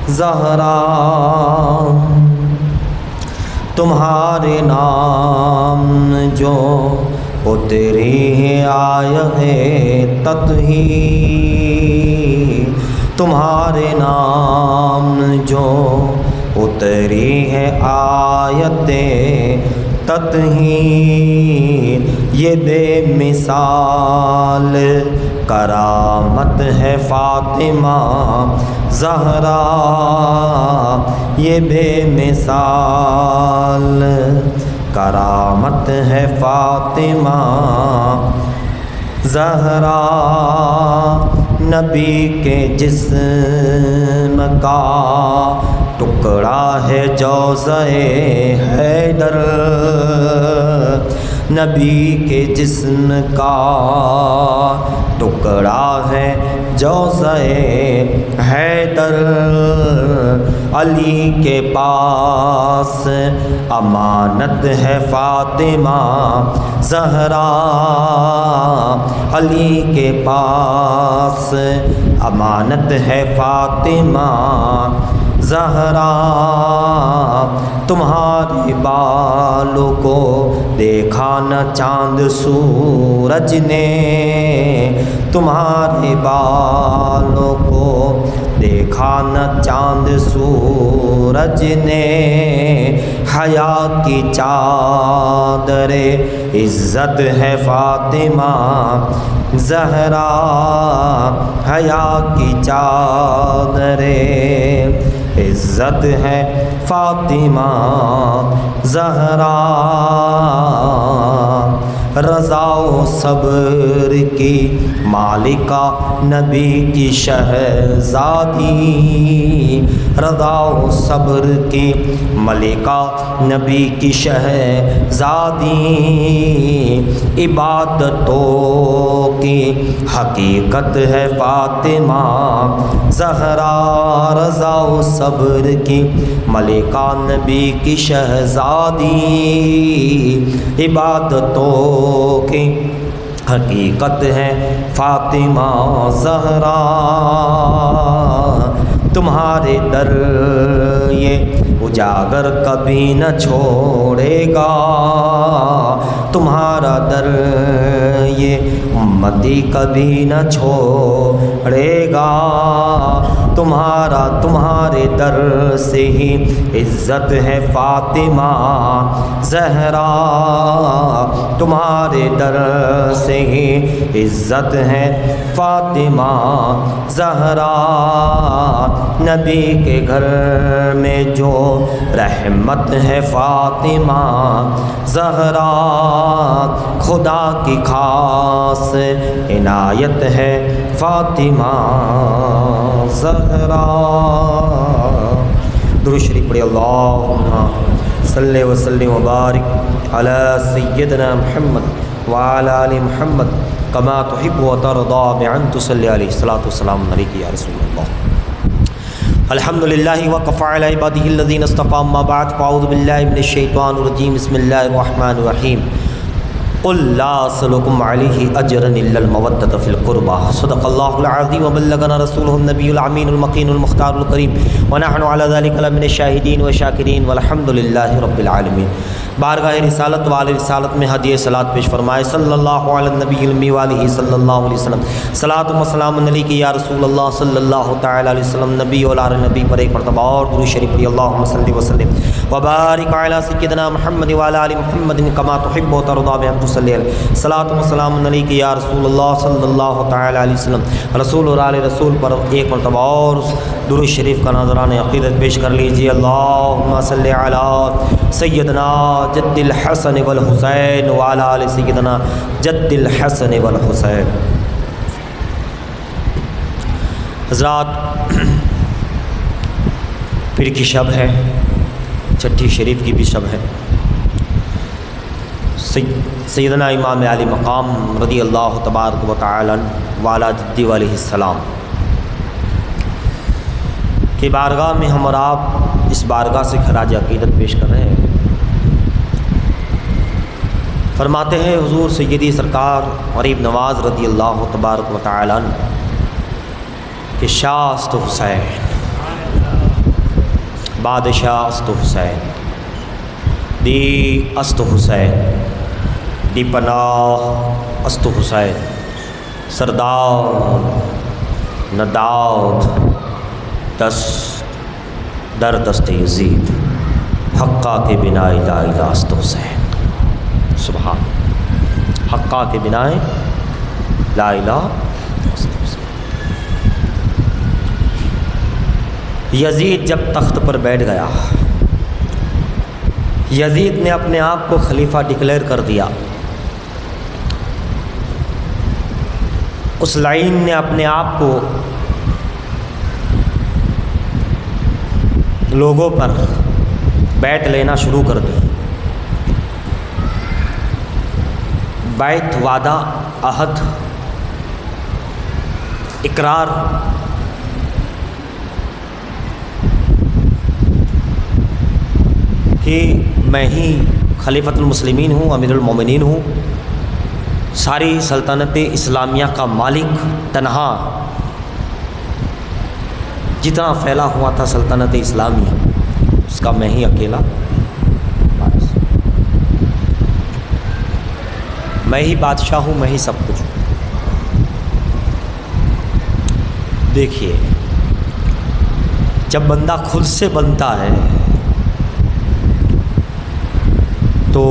زہرا تمہارے نام جو اتری ہے آیت تطہیر، تمہارے نام جو اتری ہے آیت تطہیر، یہ بے مثال کرامت ہے فاطمہ زہرا، یہ بے مثال کرامت ہے فاطمہ زہرا، نبی کے جسم کا ٹکڑا ہے جوزۂ حیدر، نبی کے جسم کا ٹکڑا ہے جوزۂ حیدر، علی کے پاس امانت ہے فاطمہ زہرا، علی کے پاس امانت ہے فاطمہ زہرا، تمہارے بالوں کو دیکھا نہ چاند سورج نے، تمہارے بالوں کو دیکھا نہ چاند سورج نے، حیا کی چادر عزت ہے فاطمہ زہرا، حیا کی چادر عزت ہے فاطمہ زہرا، رضا و صبر کی مالکہ نبی کی شہزادی، رضا و صبر کی ملکہ نبی کی شہزادی، عبادتوں کی حقیقت ہے فاطمہ زہرا، رضا و صبر کی ملکہ نبی کی شہزادی، عبادتوں کی حقیقت ہے فاطمہ زہرا، تمہارے در یہ اجاگر کبھی نہ چھوڑے گا، تمہارا در یہ امتی کبھی نہ چھوڑے گا، تمہارے در سے ہی عزت ہے فاطمہ زہرا، تمہارے در سے ہی عزت ہے فاطمہ زہرا، نبی کے گھر میں جو رحمت ہے فاطمہ زہرا، خدا کی خاص عنایت ہے فاطمہ زہرا۔ درود شریف پڑھی، اللہم صلی وسلم وبارک علی سیدنا محمد وعلی آل محمد کما تحب و ترضی بأن تصلی علیہ الصلاۃ والسلام علیک یا رسول اللہ۔ الحمد للہ وکفی علی عبادہ الذین اصطفی، اما بعد فاعوذ باللہ من الشیطان الرجیم، بسم اللہ الرحمن الرحیم، قل لا اسألکم علیہ اجرا الا المودۃ فی القربى، صدق اللہ العظیم وبلغنا رسولہ النبی الامین المقین المختار الکریم، ونحن علی ذلک لمن الشاہدین والشاکرین والحمد للہ رب العالمین۔ بارگاہ رسالت والے رسالت میں ہدیہ صلوات پیش فرمائے، صلی اللہ علی النبی المی والہ صلی اللہ علیہ وسلم، صلاۃ و سلام علیک یا رسول اللہ صلی اللہ تعالی علیہ وسلم، نبی اور آل نبی پر ایک مرتبہ اور درود شریف پڑھی، اللہم صلی وسلم وبارک علی سیدنا محمد وعلی آل محمد کما تحب و ترضی بأن تصلی علیہ، صلاۃ و سلام علیک یا رسول اللہ صلی اللہ تعالی علیہ وسلم، رسول اور آل رسول پر ایک مرتبہ اور درود شریف کا نذرانہ عقیدت پیش کر لیجیے، اللہم صلی علی سیدنا جد الحسن والحسین وعلی آل سیدنا جد الحسن والحسین۔ حضرات، پیر کی شب ہے، چھٹی شریف کی بھی شب ہے، سیدنا امام علی مقام رضی اللہ تبارک و تعالی والا جدی علیہ السلام کی بارگاہ میں ہم اور آپ اس بارگاہ سے خراج عقیدت پیش کر رہے ہیں۔ فرماتے ہیں حضور سیدی سرکار غریب نواز رضی اللہ تبارک و تعالی عنہ کہ شاہ است حسین، بادشاہ است حسین، دی است حسین، دی پناہ است حسین، سردار نداد دست در دست یزید، حقہ کے بنا لا الہ است حسین۔ سبحان، حقہ کے بنا لا الہ است حسین۔ یزید جب تخت پر بیٹھ گیا، یزید نے اپنے آپ کو خلیفہ ڈکلیئر کر دیا، اس لائن نے اپنے آپ کو لوگوں پر بیعت لینا شروع کر دی۔ بیعت، وعدہ، عہد، اقرار، کہ میں ہی خلیفۃ المسلمین ہوں، امیر المومنین ہوں، ساری سلطنت اسلامیہ کا مالک، تنہا جتنا پھیلا ہوا تھا سلطنت اسلامیہ اس کا میں ہی اکیلا وارث، میں ہی بادشاہ ہوں، میں ہی سب کچھ ہوں۔ دیکھیے، جب بندہ خود سے بنتا ہے تو،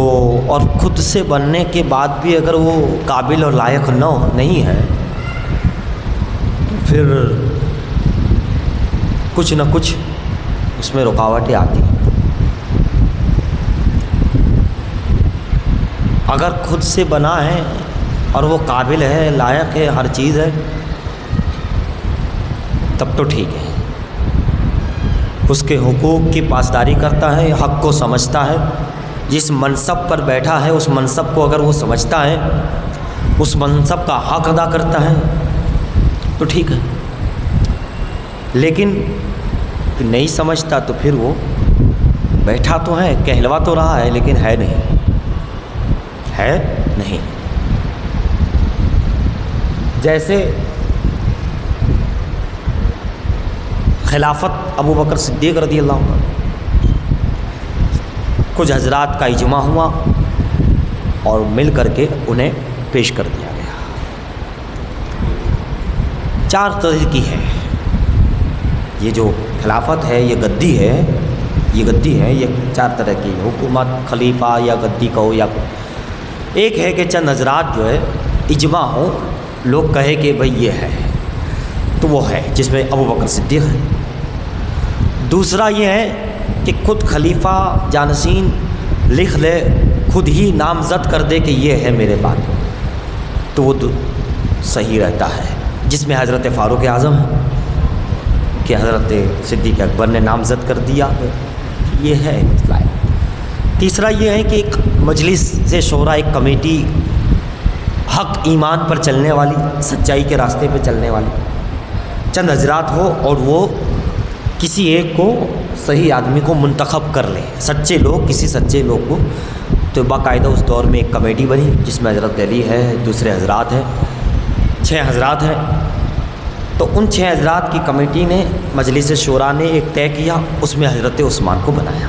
اور خود سے بننے کے بعد بھی اگر وہ قابل اور لائق نہیں ہے تو پھر کچھ نہ کچھ اس میں رکاوٹیں آتی ہیں۔ اگر خود سے بنا ہے اور وہ قابل ہے، لائق ہے، ہر چیز ہے، تب تو ٹھیک ہے، اس کے حقوق کی پاسداری کرتا ہے، حق کو سمجھتا ہے، جس منصب پر بیٹھا ہے اس منصب کو اگر وہ سمجھتا ہے، اس منصب کا حق ادا کرتا ہے تو ٹھیک ہے، لیکن نہیں سمجھتا تو پھر وہ بیٹھا تو ہے، کہلوا تو رہا ہے لیکن ہے نہیں۔ جیسے خلافت ابو بکر صدیق رضی اللہ عنہ، کچھ حضرات کا اجماع ہوا اور مل کر کے انہیں پیش کر دیا گیا۔ 4 طرح کی ہے یہ جو خلافت ہے، یہ گدی ہے، یہ 4 طرح کی حکومت، خلیفہ یا گدی کہو یا ایک ہے کہ چند حضرات جو ہے اجماع ہو، لوگ کہے کہ بھئی یہ ہے تو وہ ہے، جس میں ابو بکر صدیق ہے۔ دوسرا یہ ہے کہ خود خلیفہ جانشین لکھ لے، خود ہی نامزد کر دے کہ یہ ہے میرے بعد، تو وہ صحیح رہتا ہے، جس میں حضرت فاروق اعظم ہے کہ حضرت صدیق اکبر نے نامزد کر دیا، یہ ہے اطلاع۔ تیسرا یہ ہے کہ ایک مجلس سے شورا، ایک کمیٹی حق ایمان پر چلنے والی، سچائی کے راستے پہ چلنے والی چند حضرات ہو، اور وہ کسی ایک کو، صحیح آدمی کو منتخب کر لے، سچے لوگ، کسی سچے لوگ کو۔ تو باقاعدہ اس دور میں ایک کمیٹی بنی جس میں حضرت علی ہے، دوسرے حضرات ہیں، 6 حضرات ہیں۔ تو ان 6 حضرات کی کمیٹی نے، مجلس شورا نے ایک طے کیا، اس میں حضرت عثمان کو بنایا۔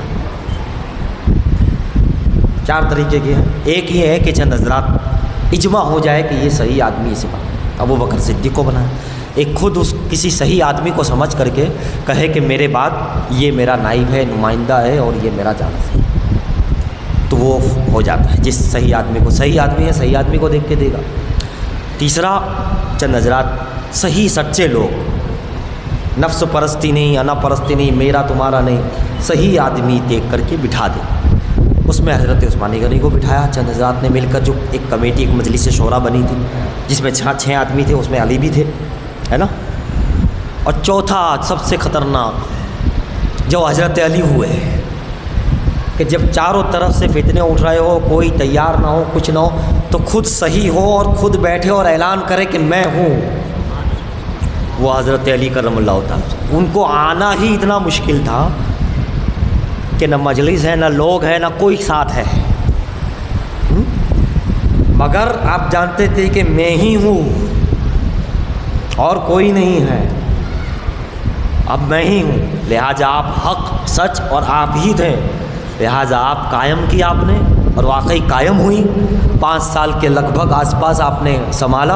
4 طریقے کے ہیں۔ ایک یہ ہے کہ چند حضرات اجماع ہو جائے کہ یہ صحیح آدمی اسے بنا، ابو بکر صدیق کو بنایا۔ ایک خود اس کسی صحیح آدمی کو سمجھ کر کے کہے کہ میرے بعد یہ میرا نائب ہے، نمائندہ ہے، اور یہ میرا جانشین ہے، تو وہ ہو جاتا ہے۔ جس صحیح آدمی کو، صحیح آدمی ہے، صحیح آدمی کو دیکھ کے دے گا۔ تیسرا، چند حضرات صحیح سچے لوگ، نفس پرستی نہیں، انا پرستی نہیں، میرا تمہارا نہیں، صحیح آدمی دیکھ کر کے بٹھا دے۔ اس میں حضرت عثمان غنی کو بٹھایا، چند حضرات نے مل کر جو ایک کمیٹی، ایک مجلس شورا بنی تھی جس میں 6 آدمی تھے، اس میں علی بھی تھے، ہے نا۔ اور چوتھا سب سے خطرناک جو حضرت علی ہوئے کہ جب چاروں طرف سے فتنے اٹھ رہے ہو، کوئی تیار نہ ہو، کچھ نہ ہو، تو خود صحیح ہو اور خود بیٹھے اور اعلان کرے کہ میں ہوں، وہ حضرت علی کرم اللہ تعالیٰ۔ ان کو آنا ہی اتنا مشکل تھا کہ نہ مجلس ہے، نہ لوگ ہے، نہ کوئی ساتھ ہے، مگر آپ جانتے تھے کہ میں ہی ہوں اور کوئی نہیں ہے، اب میں ہی ہوں، لہٰذا آپ حق سچ اور آپ ہی تھے، لہٰذا آپ قائم کی آپ نے، اور واقعی قائم ہوئی۔ 5 سال کے لگ بھگ آس پاس آپ نے سنبھالا،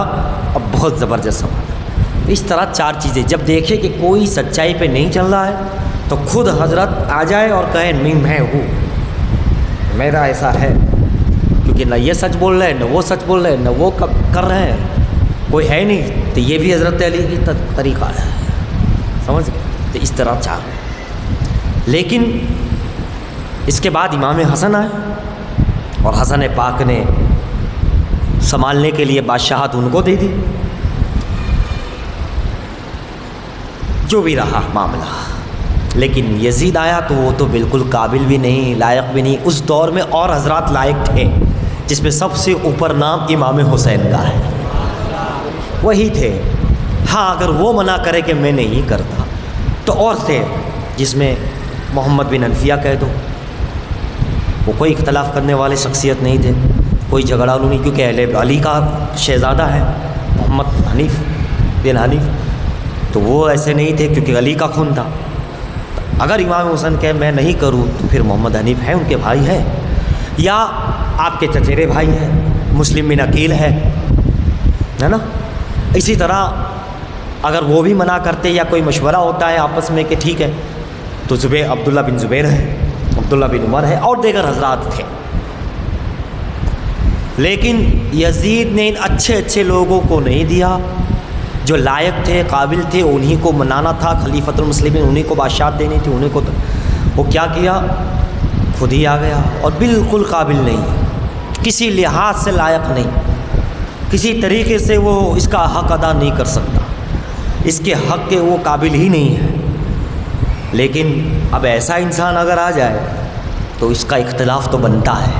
اب بہت زبردست سنبھالا۔ اس طرح 4 چیزیں جب دیکھے کہ کوئی سچائی پہ نہیں چل رہا ہے تو خود حضرت آ جائے اور کہے نہیں میں ہوں، میرا ایسا ہے، کیونکہ نہ یہ سچ بول رہے ہیں، نہ وہ سچ بول رہے ہیں، نہ وہ کر رہے ہیں، کوئی ہے نہیں، تو یہ بھی حضرت علی کی طریقہ ہے، سمجھ گئے؟ تو اس طرح 4۔ لیکن اس کے بعد امام حسن آئے، اور حسن پاک نے سنبھالنے کے لیے بادشاہت ان کو دے دی۔ جو بھی رہا معاملہ، لیکن یزید آیا تو وہ تو بالکل قابل بھی نہیں، لائق بھی نہیں۔ اس دور میں اور حضرات لائق تھے، جس میں سب سے اوپر نام امام حسین کا ہے، وہی تھے۔ ہاں اگر وہ منع کرے کہ میں نہیں کرتا تو اور تھے، جس میں محمد بن حنفیہ کہہ دو، وہ کوئی اختلاف کرنے والے شخصیت نہیں تھے، کوئی جھگڑالو نہیں، کیونکہ اہل علی کا شہزادہ ہے محمد حنیف بن حنیف، تو وہ ایسے نہیں تھے کیونکہ علی کا خون تھا۔ اگر امام حسین کہے میں نہیں کروں تو پھر محمد حنیف ہیں، ان کے بھائی ہیں، یا آپ کے چچیرے بھائی ہیں مسلم بن عقیل ہے نا۔ اسی طرح اگر وہ بھی منع کرتے یا کوئی مشورہ ہوتا ہے آپس میں کہ ٹھیک ہے، تو عبداللہ بن زبیر ہے، عبداللہ بن عمر ہے، اور دیگر حضرات تھے۔ لیکن یزید نے ان اچھے لوگوں کو نہیں دیا، جو لائق تھے قابل تھے انہی کو منانا تھا، خلیفۃ المسلمین انہی کو بادشاہت دینی تھی، انہی کو۔ وہ کیا کیا؟ خود ہی آ گیا، اور بالکل قابل نہیں، کسی لحاظ سے لائق نہیں، کسی طریقے سے وہ اس کا حق ادا نہیں کر سکتا، اس کے حق کے وہ قابل ہی نہیں ہے۔ لیکن اب ایسا انسان اگر آ جائے تو اس کا اختلاف تو بنتا ہے۔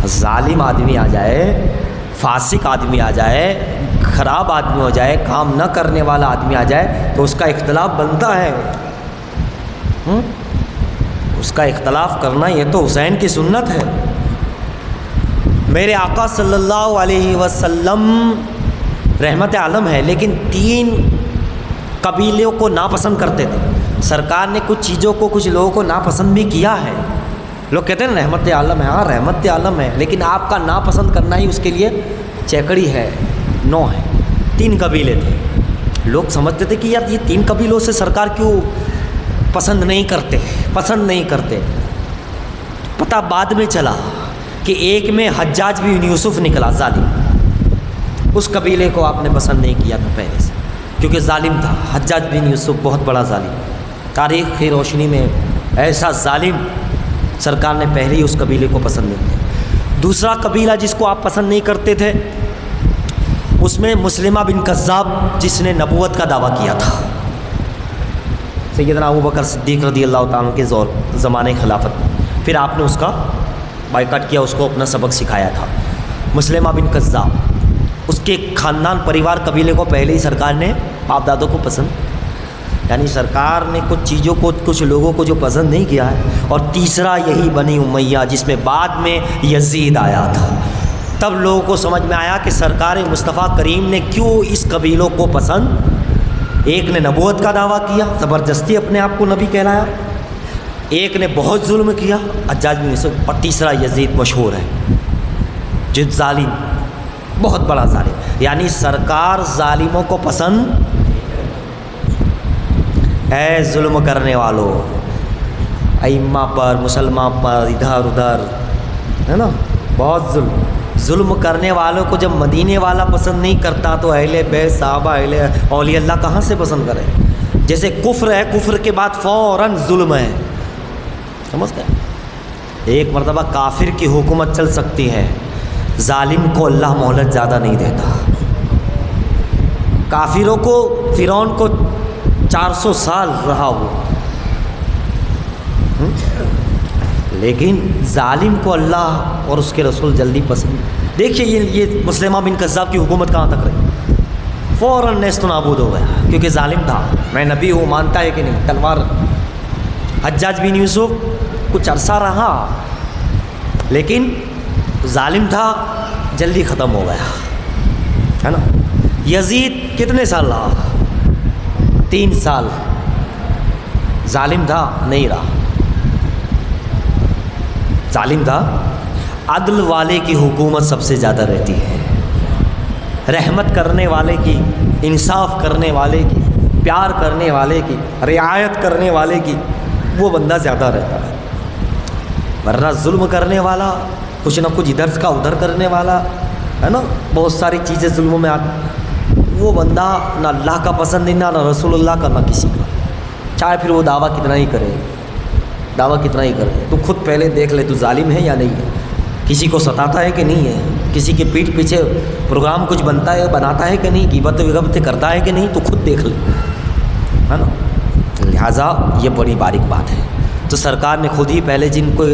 ظالم آدمی آ جائے، فاسق آدمی آ جائے، خراب آدمی ہو جائے، کام نہ کرنے والا آدمی آ جائے تو اس کا اختلاف بنتا ہے۔ اس کا اختلاف کرنا یہ تو حسین کی سنت ہے۔ میرے آقا صلی اللہ علیہ وسلم رحمت عالم ہے، لیکن 3 قبیلوں کو ناپسند کرتے تھے۔ سرکار نے کچھ چیزوں کو، کچھ لوگوں کو ناپسند بھی کیا ہے۔ لوگ کہتے ہیں رحمت عالم ہے، ہاں رحمت عالم ہے، لیکن آپ کا ناپسند کرنا ہی اس کے لیے چیکڑی ہے، 9 ہے۔ 3 قبیلے تھے، لوگ سمجھتے تھے کہ یار یہ 3 قبیلوں سے سرکار کیوں پسند نہیں کرتے۔ پتہ بعد میں چلا کہ ایک میں حجاج بن یوسف نکلا، ظالم، اس قبیلے کو آپ نے پسند نہیں کیا تھا پہلے سے، کیونکہ ظالم تھا۔ حجاج بن یوسف بہت بڑا ظالم، تاریخ کی روشنی میں ایسا ظالم سرکار نے پہلے ہی اس قبیلے کو پسند نہیں کیا۔ دوسرا قبیلہ جس کو آپ پسند نہیں کرتے تھے، اس میں مسلمہ بن کذاب، جس نے نبوت کا دعویٰ کیا تھا، سیدنا ابوبکر صدیق رضی اللہ تعالیٰ کے زمانے خلافت میں۔ پھر آپ نے اس کا بائیکاٹ کیا، اس کو اپنا سبق سکھایا تھا۔ مسلمہ بن کذاب، اس کے خاندان پریوار قبیلے کو پہلے ہی سرکار نے باپ دادوں کو پسند، یعنی سرکار نے کچھ چیزوں کو، کچھ لوگوں کو جو پسند نہیں کیا ہے۔ اور تیسرا یہی بنی امیہ، جس میں بعد میں یزید آیا تھا۔ تب لوگوں کو سمجھ میں آیا کہ سرکار مصطفیٰ کریم نے کیوں اس قبیلوں کو پسند۔ ایک نے نبوت کا دعویٰ کیا، زبردستی اپنے آپ کو نبی کہلایا، ایک نے بہت ظلم کیا، حجاج بن یوسف، اور تیسرا یزید مشہور ہے، جو ظالم، بہت بڑا ظالم، یعنی سرکار ظالموں کو پسند۔ اے ظلم کرنے والوں، ائمہ پر، مسلمان پر، ادھر ادھر، ہے نا، بہت ظلم کرنے والوں کو جب مدینے والا پسند نہیں کرتا تو اہل بیت صحابہ، اہل اولیاء اللہ کہاں سے پسند کرے؟ جیسے کفر ہے، کفر کے بعد فوراً ظلم ہے، سمجھ گئے؟ ایک مرتبہ کافر کی حکومت چل سکتی ہے، ظالم کو اللہ مہلت زیادہ نہیں دیتا۔ کافروں کو، فرعون کو 400 سال رہا وہ، لیکن ظالم کو اللہ اور اس کے رسول جلدی پسند۔ دیکھیے یہ مسلمہ بن کذاب کی حکومت کہاں تک رہی، فوراً نیست و نابود ہو گیا، کیونکہ ظالم تھا۔ میں نبی ہوں، مانتا ہے کہ نہیں، تلوار۔ حجاج بن یوسف کچھ عرصہ رہا، لیکن ظالم تھا، جلدی ختم ہو گیا، ہے نا۔ یزید کتنے سال رہا؟ 3 سال ظالم تھا نہیں رہا، ظالم تھا۔ عدل والے کی حکومت سب سے زیادہ رہتی ہے، رحمت کرنے والے کی، انصاف کرنے والے کی، پیار کرنے والے کی، رعایت کرنے والے کی، وہ بندہ زیادہ رہتا ہے۔ ورنہ ظلم کرنے والا، کچھ نہ کچھ ادھر کا ادھر کرنے والا ہے نا، بہت ساری چیزیں ظلم میں آتی، وہ بندہ نہ اللہ کا پسندیدہ، نہ رسول اللہ کا، نہ کسی کا، چاہے پھر وہ دعویٰ کتنا ہی کرے، دعویٰ کتنا ہی کرے۔ تو خود پہلے دیکھ لے تو ظالم ہے یا نہیں ہے، کسی کو ستاتا ہے کہ نہیں ہے، کسی کے پیٹھ پیچھے پروگرام کچھ بنتا ہے، بناتا ہے کہ نہیں، غیبت وغیبت کرتا ہے کہ نہیں، تو خود دیکھ لے، ہے نا۔ لہٰذا یہ بڑی باریک بات ہے۔ تو سرکار نے خود ہی پہلے جن کو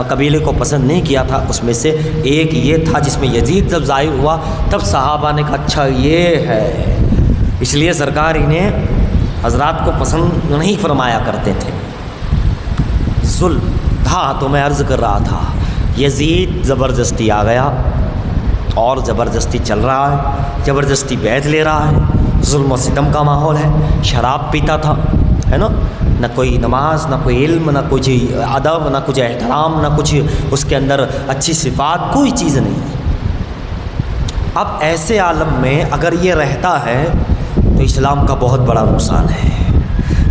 قبیلے کو پسند نہیں کیا تھا، اس میں سے ایک یہ تھا، جس میں یزید جب ظاہر ہوا تب صحابہ نے کہا اچھا یہ ہے، اس لیے سرکار انہیں حضرات کو پسند نہیں فرمایا کرتے تھے۔ ظلم تھا، تو میں عرض کر رہا تھا، یزید زبردستی آ گیا اور زبردستی چل رہا ہے، زبردستی بیعت لے رہا ہے، ظلم و ستم کا ماحول ہے، شراب پیتا تھا، ہے نا، نہ کوئی نماز، نہ کوئی علم، نہ کچھ ادب، نہ کچھ احترام، نہ کچھ اس کے اندر اچھی صفات، کوئی چیز نہیں۔ اب ایسے عالم میں اگر یہ رہتا ہے تو اسلام کا بہت بڑا نقصان ہے،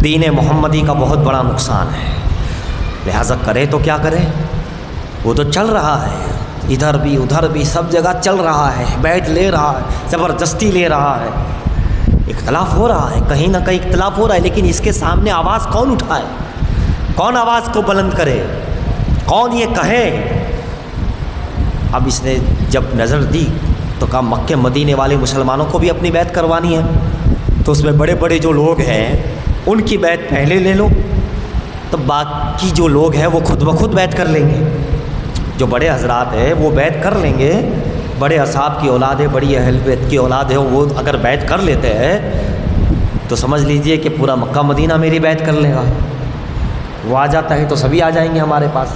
دین محمدی کا بہت بڑا نقصان ہے۔ لہٰذا کرے تو کیا کرے، وہ تو چل رہا ہے، ادھر بھی ادھر بھی سب جگہ چل رہا ہے، بیعت لے رہا ہے، زبردستی لے رہا ہے، اختلاف ہو رہا ہے، کہیں نہ کہیں اختلاف ہو رہا ہے، لیکن اس کے سامنے آواز کون اٹھائے، کون آواز کو بلند کرے، کون یہ کہے۔ اب اس نے جب نظر دی تو کہا مکہ مدینے والے مسلمانوں کو بھی اپنی بیعت کروانی ہے، تو اس میں بڑے بڑے جو لوگ ہیں ان کی بیعت پہلے لے لو، تو باقی جو لوگ ہیں وہ خود بخود بیعت کر لیں گے، جو بڑے حضرات ہیں وہ بیعت کر لیں گے، بڑے اصحاب کی اولاد ہے، بڑی اہل بیت کی اولاد ہے، وہ اگر بیعت کر لیتے ہیں تو سمجھ لیجئے کہ پورا مکہ مدینہ میری بیعت کر لے گا، وہ آ جاتا ہے تو سبھی آ جائیں گے ہمارے پاس۔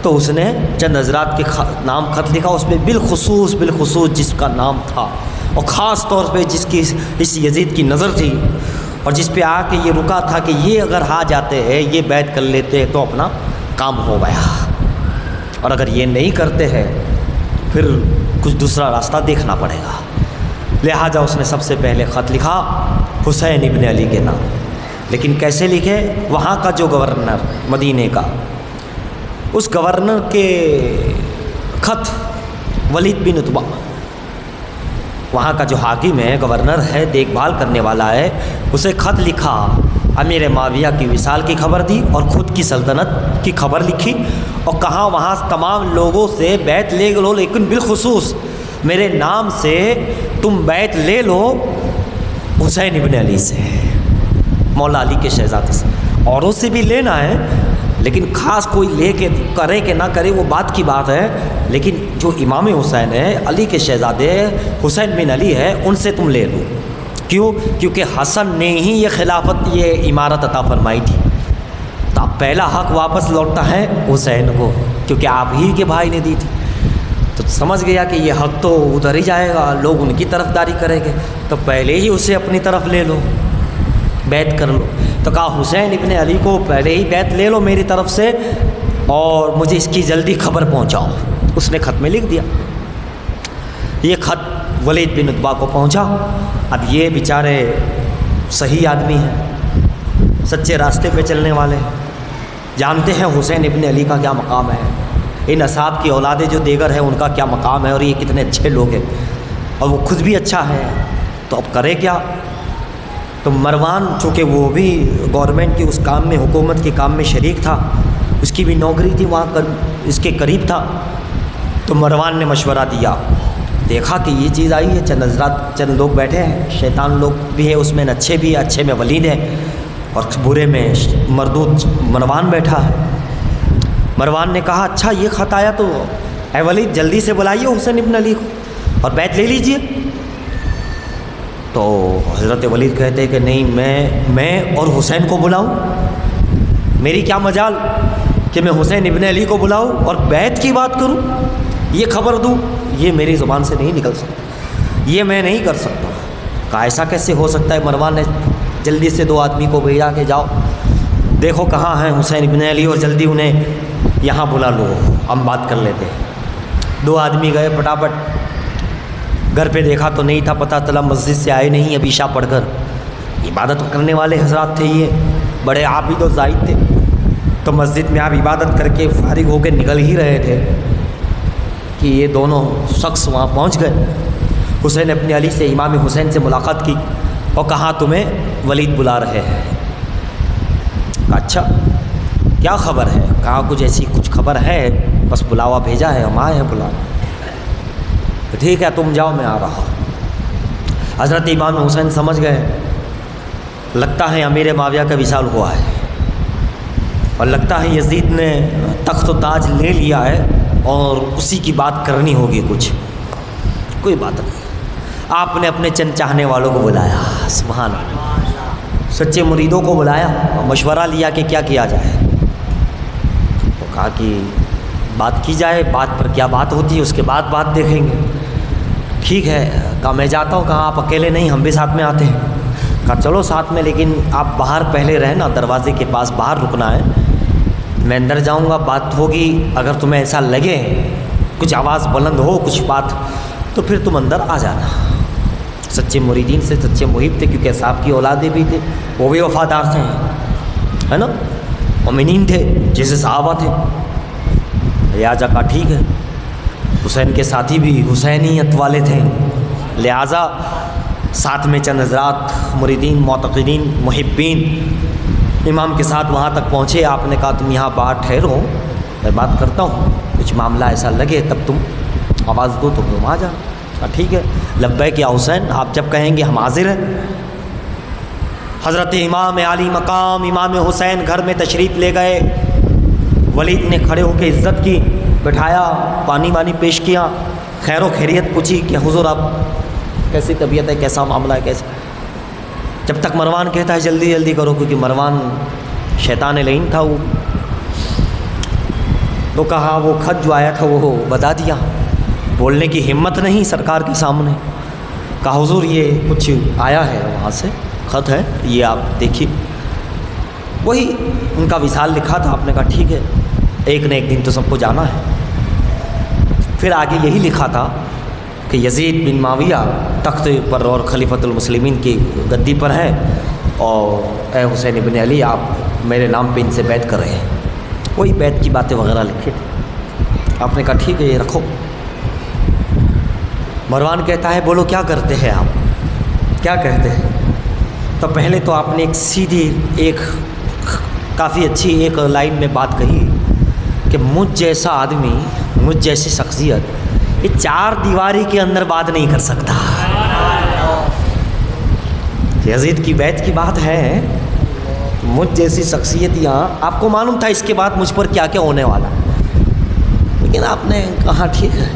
تو اس نے چند حضرات کے نام خط لکھا، اس میں بالخصوص جس کا نام تھا اور خاص طور پہ جس کی اس یزید کی نظر تھی اور جس پہ آ کے یہ رکا تھا کہ یہ اگر آ جاتے ہیں، یہ بیعت کر لیتے تو اپنا کام ہو گیا، اور اگر یہ نہیں کرتے ہیں پھر کچھ دوسرا راستہ دیکھنا پڑے گا۔ لہٰذا اس نے سب سے پہلے خط لکھا حسین ابن علی کے نام، لیکن کیسے لکھے، وہاں کا جو گورنر مدینے کا، اس گورنر کے خط ولید بن عتبہ، وہاں کا جو حاکم ہے، گورنر ہے، دیکھ بھال کرنے والا ہے، اسے خط لکھا، امیر معاویہ کی وصال کی خبر دی اور خود کی سلطنت کی خبر لکھی، اور کہا وہاں تمام لوگوں سے بیعت لے لو، لیکن بالخصوص میرے نام سے تم بیعت لے لو حسین ابن علی سے، مولا علی کے شہزادے سے، اوروں سے بھی لینا ہے لیکن خاص کوئی لے کے کرے کہ نہ کرے وہ بات کی بات ہے، لیکن جو امام حسین ہے، علی کے شہزادے حسین بن علی ہے، ان سے تم لے لو۔ کیوں؟ کیونکہ حسن نے ہی یہ خلافت، یہ امارت عطا فرمائی تھی، تو اب پہلا حق واپس لوٹتا ہے حسین کو، کیونکہ آپ ہی کے بھائی نے دی تھی۔ تو سمجھ گیا کہ یہ حق تو ادھر ہی جائے گا، لوگ ان کی طرفداری کریں گے، تو پہلے ہی اسے اپنی طرف لے لو، بیعت کر لو۔ تو کہا حسین ابن علی کو پہلے ہی بیعت لے لو میری طرف سے، اور مجھے اس کی جلدی خبر پہنچاؤ۔ اس نے خط میں لکھ دیا، یہ خط ولید بن عتبہ کو پہنچا۔ اب یہ بیچارے صحیح آدمی ہیں، سچے راستے پہ چلنے والے ہیں، جانتے ہیں حسین ابن علی کا کیا مقام ہے، ان اصحاب کی اولادیں جو دیگر ہیں ان کا کیا مقام ہے، اور یہ کتنے اچھے لوگ ہیں، اور وہ خود بھی اچھا ہے، تو اب کرے کیا؟ تو مروان چونکہ وہ بھی گورنمنٹ کے اس کام میں، حکومت کے کام میں شریک تھا، اس کی بھی نوکری تھی وہاں اس کے قریب تھا، تو مروان نے مشورہ دیا، دیکھا کہ یہ چیز آئی ہے، چند حضرات، چند لوگ بیٹھے ہیں، شیطان لوگ بھی ہے اس میں، اچھے بھی، اچھے میں ولید ہے اور برے میں مردود مروان بیٹھا ہے۔ مروان نے کہا اچھا یہ خط آیا تو اے ولید جلدی سے بلائیے حسین ابن علی کو اور بیعت لے لیجئے۔ تو حضرت ولید کہتے ہیں کہ نہیں، میں اور حسین کو بلاؤں، میری کیا مجال کہ میں حسین ابن علی کو بلاؤں اور بیعت کی بات کروں، یہ خبر دوں، یہ میری زبان سے نہیں نکل سکتا، یہ میں نہیں کر سکتا۔ کہا ایسا کیسے ہو سکتا ہے؟ مروان نے جلدی سے 2 آدمی کو بھیجا کہ جاؤ دیکھو کہاں ہیں حسین ابن علی اور جلدی انہیں یہاں بلا لو، ہم بات کر لیتے ہیں۔ 2 آدمی گئے پٹافٹ، گھر پہ دیکھا تو نہیں تھا، پتہ چلا مسجد سے آئے نہیں، اب عشاء پڑھ کر، عبادت کرنے والے حضرات تھے، یہ بڑے عابد و زاہد تھے، تو مسجد میں آپ عبادت کر کے فارغ ہو کے نکل ہی رہے تھے کہ یہ دونوں شخص وہاں پہنچ گئے۔ حسین ابن علی سے، امام حسین سے ملاقات کی اور کہا تمہیں ولید بلا رہے ہیں۔ کہا اچھا کیا خبر ہے؟ کہا کچھ خبر ہے، بس بلاوا بھیجا ہے، ہم آئے ہیں بلاوا۔ ٹھیک ہے تم جاؤ میں آ رہا ہوں۔ حضرت امام حسین سمجھ گئے لگتا ہے امیر معاویہ کا وصال ہوا ہے، اور لگتا ہے یزید نے تخت و تاج لے لیا ہے اور اسی کی بات کرنی ہوگی کچھ۔ کوئی بات نہیں، آپ نے اپنے چند چاہنے والوں کو بلایا، سبحان اللہ، سچے مریدوں کو بلایا اور مشورہ لیا کہ کیا کیا جائے۔ تو کہا کہ بات کی جائے، بات پر کیا بات ہوتی ہے اس کے بعد بات دیکھیں گے۔ ٹھیک ہے، کہا میں جاتا ہوں، کہا آپ اکیلے نہیں ہم بھی ساتھ میں آتے ہیں۔ کہا چلو ساتھ میں، لیکن آپ باہر پہلے رہنا، دروازے کے پاس باہر رکنا ہے، میں اندر جاؤں گا، بات ہوگی، اگر تمہیں ایسا لگے کچھ آواز بلند ہو کچھ بات تو پھر تم اندر آ جانا۔ سچے مریدین سے سچے محب تھے، کیونکہ صاحب کی اولادیں بھی تھے، وہ بھی وفادار تھے، ہے نا، مومنین تھے جیسے صحابہ تھے۔ لہٰذا کہا ٹھیک ہے، حسین کے ساتھی بھی حسینیت والے تھے، لہٰذا ساتھ میں چند حضرات مریدین معتقدین محبین امام کے ساتھ وہاں تک پہنچے۔ آپ نے کہا تم یہاں باہر ٹھہرو، میں بات کرتا ہوں، کچھ معاملہ ایسا لگے تب تم آواز دو تو تم آ جانا۔ کہا ٹھیک ہے، لبیک یا حسین، آپ جب کہیں گے ہم حاضر ہیں۔ حضرت امام علی مقام امام حسین گھر میں تشریف لے گئے۔ ولید نے کھڑے ہو کے عزت کی، بٹھایا، پانی وانی پیش کیا، خیر و خیریت پوچھی کہ حضور آپ کیسی طبیعت ہے، کیسا معاملہ ہے، کیسے؟ جب تک مروان کہتا ہے جلدی جلدی کرو، کیونکہ مروان شیطان لعین تھا وہ، تو کہا وہ خط جو آیا تھا وہ بتا دیا، بولنے کی ہمت نہیں سرکار کے سامنے۔ کہا حضور یہ کچھ آیا ہے وہاں سے، خط ہے یہ آپ دیکھیے۔ وہی ان کا وصال لکھا تھا۔ آپ نے کہا ٹھیک ہے، ایک نہ ایک دن تو سب کو جانا ہے۔ پھر آگے یہی لکھا تھا کہ یزید بن معاویہ تخت پر اور خلیفۃ المسلمین کی گدی پر ہے، اور اے حسین ابن علی آپ میرے نام پہ ان سے بیعت کر رہے ہیں۔ وہی بیعت کی باتیں وغیرہ لکھے تھے۔ آپ نے کہا ٹھیک ہے یہ رکھو۔ مروان کہتا ہے بولو کیا کرتے ہیں آپ، کیا کہتے ہیں؟ تو پہلے تو آپ نے ایک سیدھی ایک کافی اچھی ایک لائن میں بات کہی کہ مجھ جیسا آدمی، مجھ جیسی شخصیت یہ 4 دیواری کے اندر بات نہیں کر سکتا۔ یزید کی بیعت کی بات ہے، مجھ جیسی شخصیت یہاں، آپ کو معلوم تھا اس کے بعد مجھ پر کیا کیا ہونے والا، لیکن آپ نے کہا ٹھیک ہے۔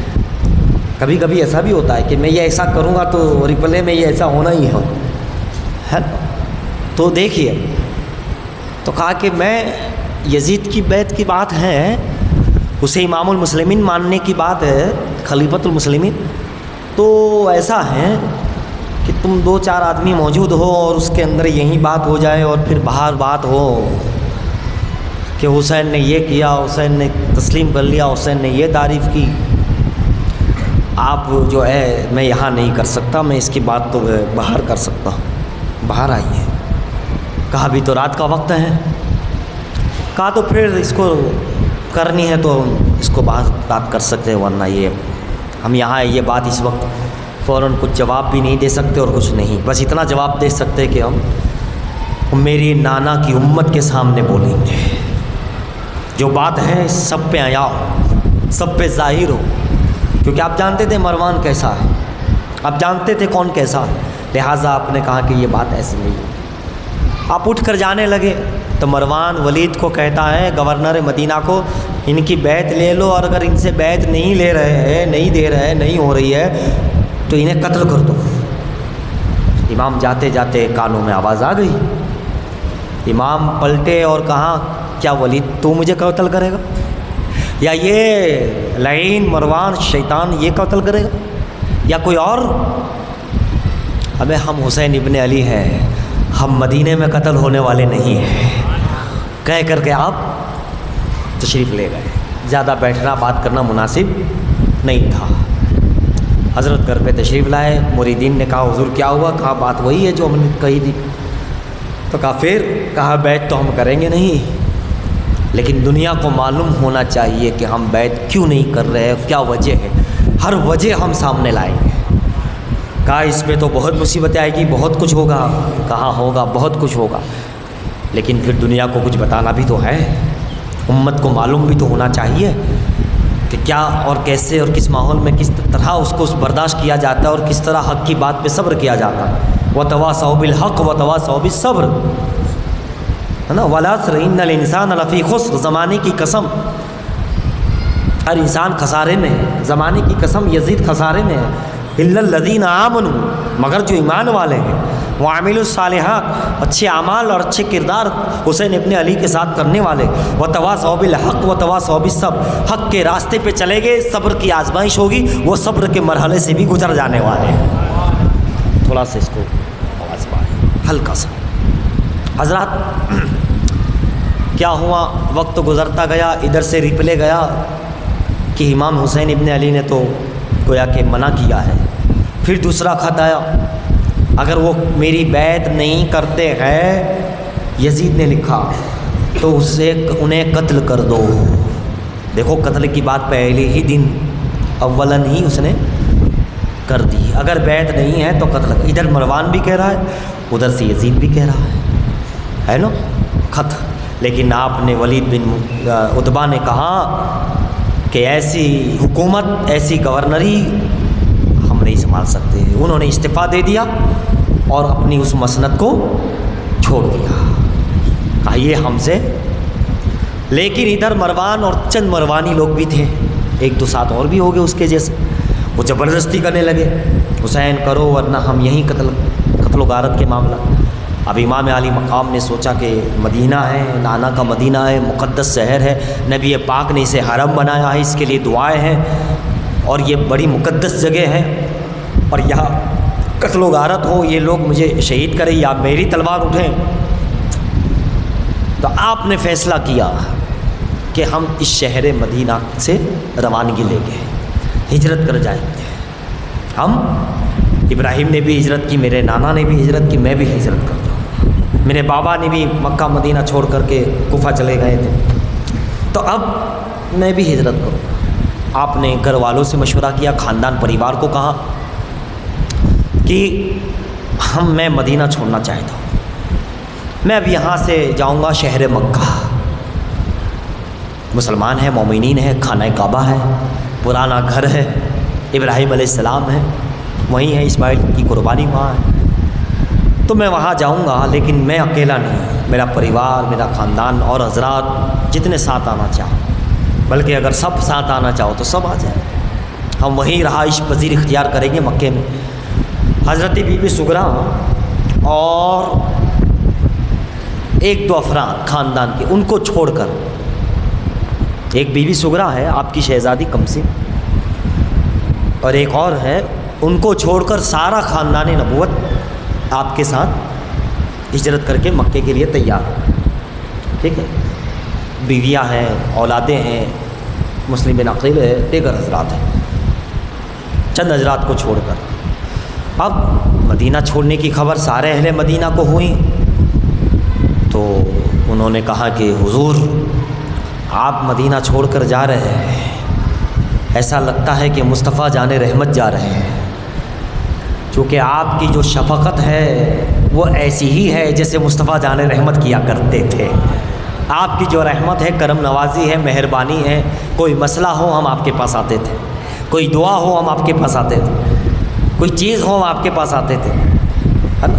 کبھی کبھی ایسا بھی ہوتا ہے کہ میں یہ ایسا کروں گا تو ریپلے میں یہ ایسا ہونا ہی ہے، تو دیکھیے، تو کہا کہ میں یزید کی بیعت کی بات ہے، اسے امام المسلمین ماننے کی بات ہے، خلیفۃ المسلمین، تو ایسا ہے کہ تم 2-4 آدمی موجود ہو اور اس کے اندر یہی بات ہو جائے اور پھر باہر بات ہو کہ حسین نے یہ کیا، حسین نے تسلیم کر لیا، حسین نے یہ تعریف کی، آپ جو ہے میں یہاں نہیں کر سکتا، میں اس کی بات تو باہر کر سکتا ہوں، باہر آئیے۔ کہا بھی تو رات کا وقت ہے۔ کہا تو پھر اس کو کرنی ہے تو اس کو بات کر سکتے ہیں، ورنہ یہ ہم یہاں یہ بات اس وقت فوراً کچھ جواب بھی نہیں دے سکتے اور کچھ نہیں، بس اتنا جواب دے سکتے کہ ہم میری نانا کی امت کے سامنے بولیں گے، جو بات ہے سب پہ عیاں ہو، سب پہ ظاہر ہو، کیونکہ آپ جانتے تھے مروان کیسا ہے، آپ جانتے تھے کون کیسا ہے، لہٰذا آپ نے کہا کہ یہ بات ایسی نہیں ہے۔ آپ اٹھ کر جانے لگے تو مروان ولید کو کہتا ہے، گورنر مدینہ کو، ان کی بیعت لے لو، اور اگر ان سے بیعت نہیں لے رہے ہیں، نہیں دے رہے ہیں، نہیں ہو رہی ہے تو انہیں قتل کر دو۔ امام جاتے جاتے کانوں میں آواز آ گئی، امام پلٹے اور کہا کیا ولید تو مجھے قتل کرے گا، یا یہ لعین مروان شیطان یہ قتل کرے گا، یا کوئی اور؟ ہمیں ہم حسین ابن علی ہیں، ہم مدینے میں قتل ہونے والے نہیں ہیں، کہہ کر کے آپ تشریف لے گئے۔ زیادہ بیٹھنا بات کرنا مناسب نہیں تھا۔ حضرت گھر پہ تشریف لائے، مریدین نے کہا حضور کیا ہوا؟ کہا بات وہی ہے جو ہم نے کہی تھی۔ تو کہا پھر؟ کہا بیعت تو ہم کریں گے نہیں، لیکن دنیا کو معلوم ہونا چاہیے کہ ہم بیعت کیوں نہیں کر رہے، کیا وجہ ہے، ہر وجہ ہم سامنے لائیں گے۔ کہا اس میں تو بہت مصیبتیں آئے گی، بہت کچھ ہوگا۔ کہا ہوگا، بہت کچھ ہوگا، لیکن پھر دنیا کو کچھ بتانا بھی تو ہے، امت کو معلوم بھی تو ہونا چاہیے کہ کیا اور کیسے اور کس ماحول میں کس طرح اس کو برداشت کیا جاتا ہے اور کس طرح حق کی بات پہ صبر کیا جاتا ہے۔ وَتَوَاصَوْا بِالْحَقِّ وَتَوَاصَوْا بِالصَّبْرِ، ہے نا، وَالْعَصْرِ إِنَّ الْإِنسَانَ لَفِي خُسْرٍ، زمانے کی قسم، ہر انسان خسارے میں ہے، زمانے کی قسم یزید خسارے میں ہے، إِلَّا الَّذِينَ آمَنُوا، مگر جو ایمان والے ہیں، وَعَمِلُوا الصَّالِحَاتِ، اچھے اعمال اور اچھے کردار حسین ابن علی کے ساتھ کرنے والے، وَتَوَاصَوْا بِالْحَقِّ وَتَوَاصَوْا بِالصَّبْرِ، حق کے راستے پہ چلے گئے، صبر کی آزمائش ہوگی، وہ صبر کے مرحلے سے بھی گزر جانے والے ہیں۔ تھوڑا سا اس کو آواز پائے، ہلکا سا۔ حضرات کیا ہوا، وقت گزرتا گیا، ادھر سے ریپلے گیا کہ امام حسین ابن علی نے تو گویا کہ منع کیا ہے۔ پھر دوسرا خط آیا، اگر وہ میری بیعت نہیں کرتے ہیں، یزید نے لکھا، تو انہیں قتل کر دو۔ دیکھو قتل کی بات پہلے ہی دن اولاً ہی اس نے کر دی، اگر بیعت نہیں ہے تو قتل۔ ادھر مروان بھی کہہ رہا ہے، ادھر سے یزید بھی کہہ رہا ہے نا خط۔ لیکن آپ نے ولید بن عتبہ نے کہا کہ ایسی حکومت، ایسی گورنری ہم نہیں سنبھال سکتے۔ انہوں نے استعفیٰ دے دیا اور اپنی اس مسند کو چھوڑ دیا، کہا یہ ہم سے۔ لیکن ادھر مروان اور چند مروانی لوگ بھی تھے، ایک دو ساتھ اور بھی ہو گئے اس کے جیسے، وہ زبردستی کرنے لگے، حسین کرو ورنہ ہم یہیں قتل و غارت کے معاملہ۔ اب امام علی مقام نے سوچا کہ مدینہ ہے، نانا کا مدینہ ہے، مقدس شہر ہے، نبی پاک نے اسے حرم بنایا ہے، اس کے لیے دعائیں ہیں، اور یہ بڑی مقدس جگہ ہے، اور یہاں قتل و غارت ہو، یہ لوگ مجھے شہید کریں یا میری تلوار اٹھیں۔ تو آپ نے فیصلہ کیا کہ ہم اس شہر مدینہ سے روانگی لے گئے، ہجرت کر جائیں گے ہم۔ ابراہیم نے بھی ہجرت کی، میرے نانا نے بھی ہجرت کی، میں بھی ہجرت کرتا ہوں، میرے بابا نے بھی مکہ مدینہ چھوڑ کر کے کوفہ چلے گئے تھے، تو اب میں بھی ہجرت کروں۔ آپ نے گھر والوں سے مشورہ کیا، خاندان پریوار کو کہا کہ میں مدینہ چھوڑنا چاہتا ہوں، میں اب یہاں سے جاؤں گا شہر مکہ، مسلمان ہیں، مومنین ہیں، خانہ کعبہ ہے، پرانا گھر ہے، ابراہیم علیہ السلام ہے، وہیں ہے، اسماعیل کی قربانی وہاں ہے، تو میں وہاں جاؤں گا، لیکن میں اکیلا نہیں، میرا پریوار، میرا خاندان اور حضرات جتنے ساتھ آنا چاہو، بلکہ اگر سب ساتھ آنا چاہو تو سب آ جائیں، ہم وہیں رہائش پذیر اختیار کریں گے مکے میں۔ حضرت بی بی سغرا اور ایک دو افراد خاندان کے، ان کو چھوڑ کر، ایک بی بی سغرا ہے آپ کی شہزادی کمسی، اور ایک اور ہے، ان کو چھوڑ کر سارا خاندان نبوت آپ کے ساتھ ہجرت کر کے مکے کے لیے تیار ہے، ٹھیک ہے، بیویاں ہیں، اولادیں ہیں، مسلم بن عقیل ہے، دیگر حضرات ہیں، چند حضرات کو چھوڑ کر۔ اب مدینہ چھوڑنے کی خبر سارے اہل مدینہ کو ہوئی، تو انہوں نے کہا کہ حضور آپ مدینہ چھوڑ کر جا رہے ہیں، ایسا لگتا ہے کہ مصطفیٰ جان رحمت جا رہے ہیں، چونکہ آپ کی جو شفقت ہے وہ ایسی ہی ہے جیسے مصطفیٰ جان رحمت کیا کرتے تھے، آپ کی جو رحمت ہے، کرم نوازی ہے، مہربانی ہے، کوئی مسئلہ ہو ہم آپ کے پاس آتے تھے، کوئی دعا ہو ہم آپ کے پاس آتے تھے، کوئی چیز ہو ہم آپ کے پاس آتے تھے، ہے نا،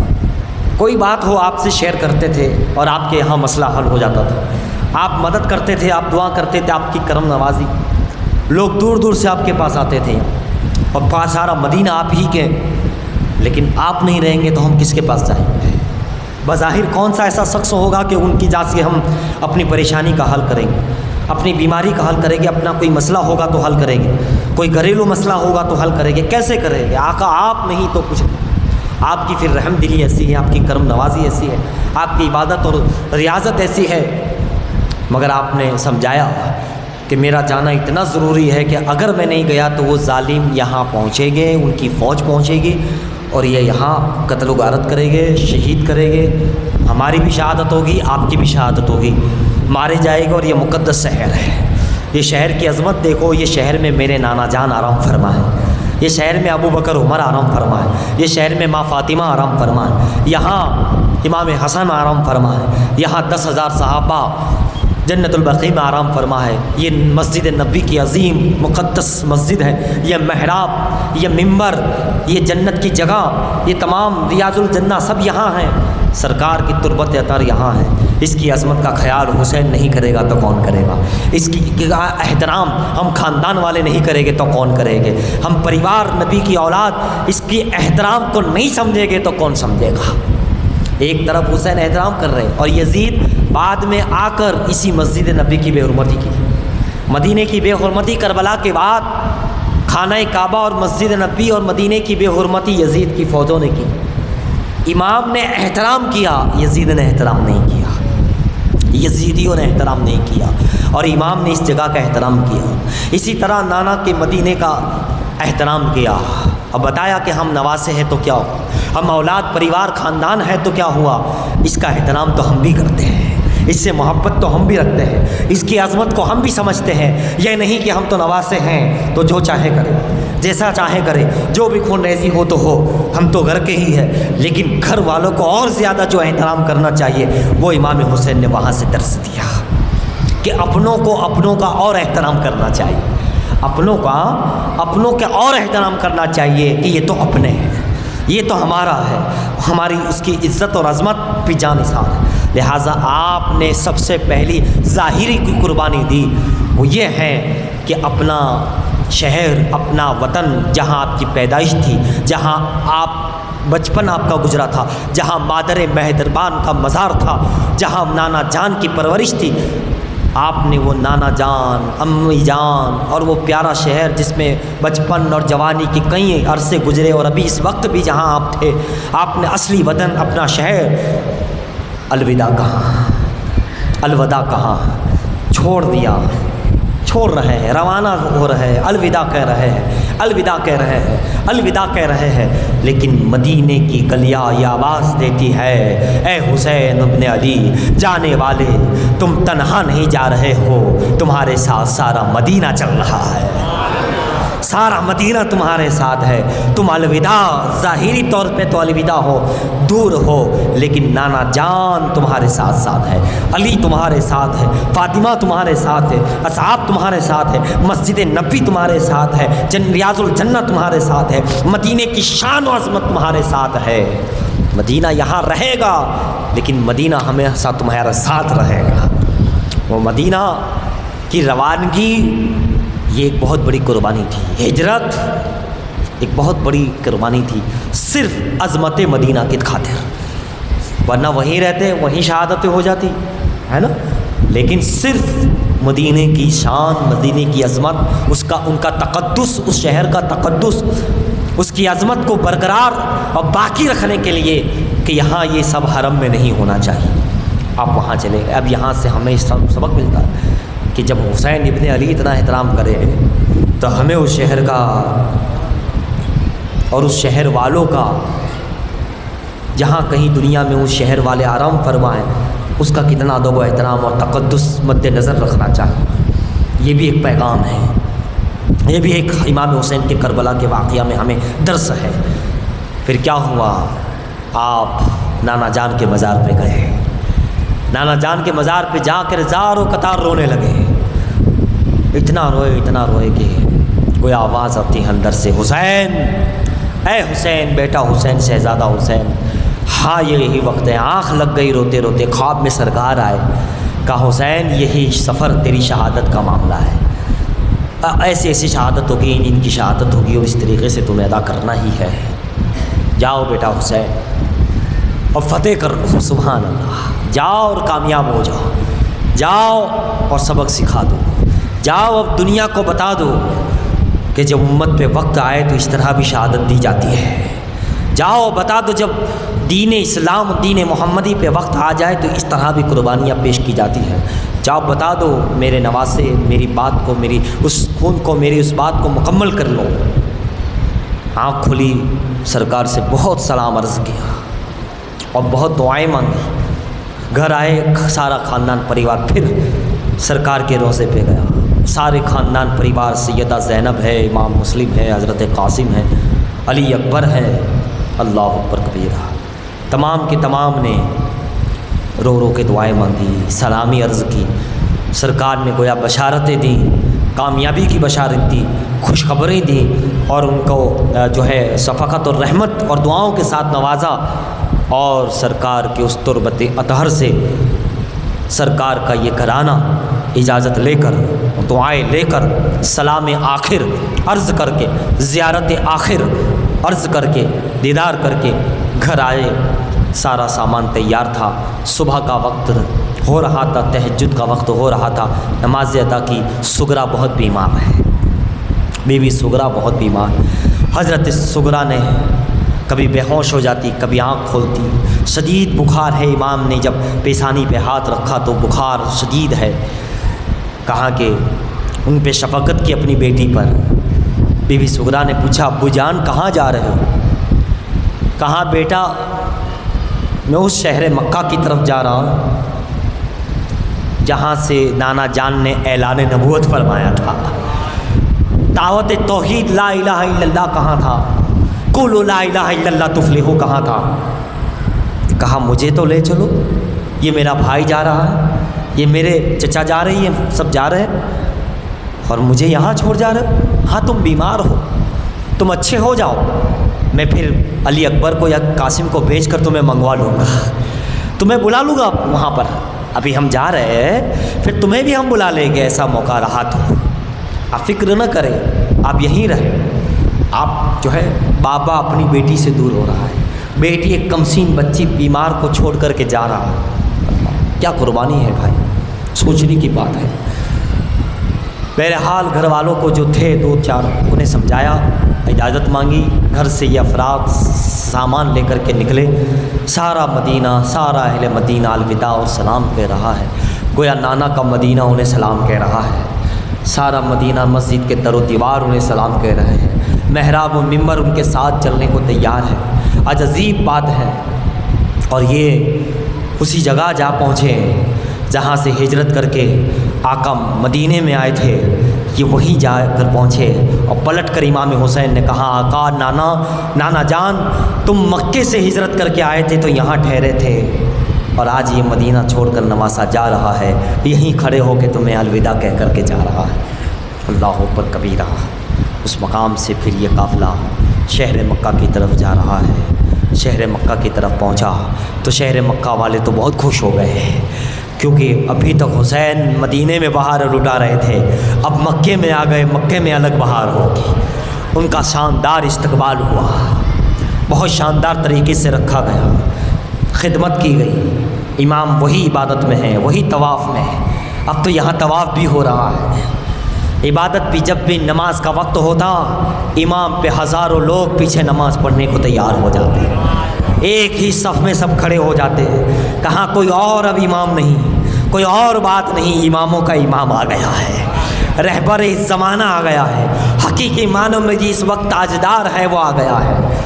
کوئی بات ہو آپ سے شیئر کرتے تھے اور آپ کے یہاں مسئلہ حل ہو جاتا تھا، آپ مدد کرتے تھے، آپ دعا کرتے تھے، آپ کی کرم نوازی، لوگ دور دور سے آپ کے پاس آتے تھے، اور سارا مدینہ آپ ہی کے، لیکن آپ نہیں رہیں گے تو ہم کس کے پاس جائیں گے؟ بظاہر کون سا ایسا شخص ہوگا کہ ان کی ذات سے ہم اپنی پریشانی کا حل کریں گے، اپنی بیماری کا حل کریں گے، اپنا کوئی مسئلہ ہوگا تو حل کریں گے، کوئی گھریلو مسئلہ ہوگا تو حل کریں گے، کیسے کریں گے؟ آقا آپ نہیں تو کچھ نہیں۔ آپ کی پھر رحم دلی ایسی ہے، آپ کی کرم نوازی ایسی ہے، آپ کی عبادت اور ریاضت ایسی ہے، مگر آپ نے سمجھایا کہ میرا جانا اتنا ضروری ہے کہ اگر میں نہیں گیا تو وہ ظالم یہاں پہنچیں گے، ان کی فوج پہنچے گی اور یہ یہاں قتل و غارت کریں گے، شہید کریں گے، ہماری بھی شہادت ہوگی، آپ کی بھی شہادت ہوگی، مارے جائے گا۔ اور یہ مقدس شہر ہے، یہ شہر کی عظمت دیکھو، یہ شہر میں میرے نانا جان آرام فرما ہے، یہ شہر میں ابو بکر عمر آرام فرما ہے، یہ شہر میں ماں فاطمہ آرام فرما ہے، یہاں امام حسن آرام فرما ہے، یہاں 10,000 صحابہ جنت البقیع میں آرام فرما ہے، یہ مسجد نبی کی عظیم مقدس مسجد ہے، یہ محراب، یہ ممبر، یہ جنت کی جگہ، یہ تمام ریاض الجنہ سب یہاں ہیں، سرکار کی تربت اطہر یہاں ہے۔ اس کی عظمت کا خیال حسین نہیں کرے گا تو کون کرے گا؟ اس کی احترام ہم خاندان والے نہیں کریں گے تو کون کریں گے؟ ہم پریوار نبی کی اولاد اس کی احترام کو نہیں سمجھیں گے تو کون سمجھے گا؟ ایک طرف حسین احترام کر رہے اور یزید بعد میں آ کر اسی مسجد نبی کی بے حرمتی کی، مدینے کی بے حرمتی کربلا کے بعد خانہ کعبہ اور مسجد نبی اور مدینے کی بے حرمتی یزید کی فوجوں نے کی۔ امام نے احترام کیا، یزید نے احترام نہیں کیا، یزیدیوں نے احترام نہیں کیا اور امام نے اس جگہ کا احترام کیا۔ اسی طرح نانا کے مدینے کا احترام کیا۔ اب بتایا کہ ہم نواسے ہیں تو کیا ہوا، ہم اولاد پریوار خاندان ہے تو کیا ہوا، اس کا احترام تو ہم بھی کرتے ہیں، اس سے محبت تو ہم بھی رکھتے ہیں، اس کی عظمت کو ہم بھی سمجھتے ہیں۔ یہ نہیں کہ ہم تو نواسے ہیں تو جو چاہے کرے، جیسا چاہے کرے، جو بھی خون ریزی ہو تو ہو، ہم تو گھر کے ہی ہیں، لیکن گھر والوں کو اور زیادہ جو احترام کرنا چاہیے وہ امام حسین نے وہاں سے درس دیا کہ اپنوں کو اپنوں کا اور احترام کرنا چاہیے، اپنوں کے اور احترام کرنا چاہیے کہ یہ تو اپنے ہیں، یہ تو ہمارا ہے، ہماری اس کی عزت اور عظمت بھی جان نثار ہے۔ لہٰذا آپ نے سب سے پہلی ظاہری کی قربانی دی، وہ یہ ہے کہ اپنا شہر، اپنا وطن، جہاں آپ کی پیدائش تھی، جہاں آپ بچپن آپ کا گزرا تھا، جہاں مادر مہتربان کا مزار تھا، جہاں نانا جان کی پرورش تھی، آپ نے وہ نانا جان، امی جان اور وہ پیارا شہر جس میں بچپن اور جوانی کی کئی عرصے گزرے اور ابھی اس وقت بھی جہاں آپ تھے، آپ نے اصلی وطن اپنا شہر الوداع کہاں، الوداع کہاں چھوڑ دیا، چھوڑ رہے ہیں، روانہ ہو رہے ہیں، الوداع کہہ رہے ہیں، الوداع کہہ رہے ہیں، الوداع کہہ رہے ہیں، لیکن مدینے کی گلیاں یہ آواز دیتی ہے، اے حسین ابن علی جانے والے، تم تنہا نہیں جا رہے ہو، تمہارے ساتھ سارا مدینہ چل رہا ہے، سارا مدینہ تمہارے ساتھ ہے، تم الوداع، ظاہری طور پہ تو الوداع ہو، دور ہو، لیکن نانا جان تمہارے ساتھ ساتھ ہے، علی تمہارے ساتھ ہے، فاطمہ تمہارے ساتھ ہے، اصحاب تمہارے ساتھ ہے، مسجد نبی تمہارے ساتھ ہے، ریاض الجنہ تمہارے ساتھ ہے، مدینے کی شان و عظمت تمہارے ساتھ ہے۔ مدینہ یہاں رہے گا لیکن مدینہ ہمیشہ تمہارے ساتھ رہے گا۔ وہ مدینہ کی روانگی یہ ایک بہت بڑی قربانی تھی، ہجرت ایک بہت بڑی قربانی تھی، صرف عظمت مدینہ کی خاطر، ورنہ وہیں رہتے وہیں شہادتیں ہو جاتی ہے نا، لیکن صرف مدینے کی شان، مدینے کی عظمت، ان کا تقدس، اس شہر کا تقدس، اس کی عظمت کو برقرار اور باقی رکھنے کے لیے کہ یہاں یہ سب حرم میں نہیں ہونا چاہیے، آپ وہاں چلے گئے۔ اب یہاں سے ہمیں سبق ملتا ہے کہ جب حسین ابن علی اتنا احترام کرے تو ہمیں اس شہر کا اور اس شہر والوں کا، جہاں کہیں دنیا میں اس شہر والے آرام فرمائیں، اس کا کتنا ادب و احترام اور تقدس مد نظر رکھنا چاہیے۔ یہ بھی ایک پیغام ہے، یہ بھی ایک امام حسین کے کربلا کے واقعہ میں ہمیں درس ہے۔ پھر کیا ہوا، آپ نانا جان کے مزار پہ گئے، نانا جان کے مزار پہ جا کر زار و قطار رونے لگے، اتنا روئے کہ کوئی آواز آتی ہے اندر سے، حسین، اے حسین، بیٹا حسین، شہزادہ حسین، ہاں یہی وقت ہے۔ آنکھ لگ گئی روتے روتے، خواب میں سرکار آئے، کہا حسین یہی سفر تیری شہادت کا معاملہ ہے، ایسی ایسی شہادت ہوگی، ان کی شہادت ہوگی اور اس طریقے سے تمہیں ادا کرنا ہی ہے، جاؤ بیٹا حسین اور فتح کر لو، سبحان اللہ، جاؤ اور کامیاب ہو جاؤ، جاؤ اور سبق سکھا دو، جاؤ اب دنیا کو بتا دو کہ جب امت پہ وقت آئے تو اس طرح بھی شہادت دی جاتی ہے، جاؤ بتا دو جب دین اسلام دین محمدی پہ وقت آ جائے تو اس طرح بھی قربانیاں پیش کی جاتی ہیں۔ جاؤ بتا دو میرے نواسے میری بات کو، میری اس خون کو، میری اس بات کو مکمل کر لو۔ آنکھ کھلی، سرکار سے بہت سلام عرض کیا اور بہت دعائیں مانگی۔ گھر آئے سارا خاندان پریوار، پھر سرکار کے روضے پہ گیا۔ سارے خاندان پریوار، سیدہ زینب ہے، امام مسلم ہے، حضرت قاسم ہے، علی اکبر ہے، اللہ اکبر کبیرہ، تمام کے تمام نے رو رو کے دعائیں مانگی، سلامی عرض کی۔ سرکار نے گویا بشارتیں دیں، کامیابی کی بشارت دی، خوشخبریں دیں اور ان کو جو ہے شفقت اور رحمت اور دعاؤں کے ساتھ نوازا۔ اور سرکار کے اس تربت اطہر سے سرکار کا یہ گھرانہ اجازت لے کر، دعائیں لے کر، سلام آخر عرض کر کے، زیارت آخر عرض کر کے، دیدار کر کے گھر آئے۔ سارا سامان تیار تھا، صبح کا وقت ہو رہا تھا، تہجد کا وقت ہو رہا تھا، نماز ادا کی۔ سغرا بہت بیمار ہے، بی بی سغرا بہت بیمار۔ حضرت سغرا نے کبھی بے ہوش ہو جاتی، کبھی آنکھ کھولتی، شدید بخار ہے۔ امام نے جب پیشانی پہ ہاتھ رکھا تو بخار شدید ہے۔ کہا کہ ان پہ شفقت کی اپنی بیٹی پر۔ بی بی سغرا نے پوچھا ابو جان کہاں جا رہے ہو؟ کہا بیٹا میں اس شہر مکہ کی طرف جا رہا ہوں جہاں سے نانا جان نے اعلان نبوت فرمایا تھا۔ دعوت توحید لا الہ الا اللہ کہاں تھا؟ قولوا لا الہ الا اللہ تفلحوا کہاں تھا؟ کہا مجھے تو لے چلو، یہ میرا بھائی جا رہا ہے، یہ میرے چچا جا رہی ہیں، سب جا رہے ہیں اور مجھے یہاں چھوڑ جا رہے ہو؟ ہاں تم بیمار ہو، تم اچھے ہو جاؤ، میں پھر علی اکبر کو یا قاسم کو بھیج کر تمہیں منگوا لوں گا، تمہیں بلا لوں گا وہاں پر۔ ابھی ہم جا رہے ہیں، پھر تمہیں بھی ہم بلا لیں گے، ایسا موقع رہا تو آپ فکر نہ کریں، آپ یہیں رہیں۔ آپ جو ہے بابا اپنی بیٹی سے دور ہو رہا ہے، بیٹی ایک کمسین بچی بیمار کو چھوڑ کر کے جا رہا ہے۔ کیا قربانی ہے بھائی، سوچنے کی بات ہے۔ بہرحال گھر والوں کو جو تھے دو چار انہیں سمجھایا، اجازت مانگی، گھر سے یہ افراد سامان لے کر کے نکلے۔ سارا مدینہ، سارا اہل مدینہ الوداع اور سلام کہہ رہا ہے، گویا نانا کا مدینہ انہیں سلام کہہ رہا ہے۔ سارا مدینہ مسجد کے در و دیوار انہیں سلام کہہ رہے ہیں، محراب و ممبر ان کے ساتھ چلنے کو تیار ہے۔ آج عجیب بات ہے، اور یہ اسی جگہ جا پہنچے جہاں سے ہجرت کر کے آقا مدینے میں آئے تھے، یہ وہیں جا کر پہنچے اور پلٹ کر امام حسین نے کہا آقا نانا جان تم مکے سے ہجرت کر کے آئے تھے تو یہاں ٹھہرے تھے، اور آج یہ مدینہ چھوڑ کر نواسا جا رہا ہے، یہیں کھڑے ہو کے تمہیں الوداع کہہ کر کے جا رہا ہے۔ اللہ اکبر کبیرہ۔ اس مقام سے پھر یہ قافلہ شہر مکہ کی طرف جا رہا ہے۔ شہر مکہ کی طرف پہنچا تو شہر مکہ والے تو بہت خوش ہو گئے، کیونکہ ابھی تک حسین مدینے میں بہار لٹا رہے تھے، اب مکے میں آ گئے، مکے میں الگ بہار ہوگی۔ ان کا شاندار استقبال ہوا، بہت شاندار طریقے سے رکھا گیا، خدمت کی گئی۔ امام وہی عبادت میں ہے، وہی طواف میں ہے، اب تو یہاں طواف بھی ہو رہا ہے۔ عبادت بھی جب بھی نماز کا وقت ہوتا، امام پہ ہزاروں لوگ پیچھے نماز پڑھنے کو تیار ہو جاتے، ایک ہی صف میں سب کھڑے ہو جاتے ہیں۔ کہاں کوئی اور اب امام نہیں، کوئی اور بات نہیں، اماموں کا امام آ گیا ہے، رہبر زمانہ آ گیا ہے، حقیقی معنوں میں جس وقت تاجدار ہے وہ آ گیا ہے۔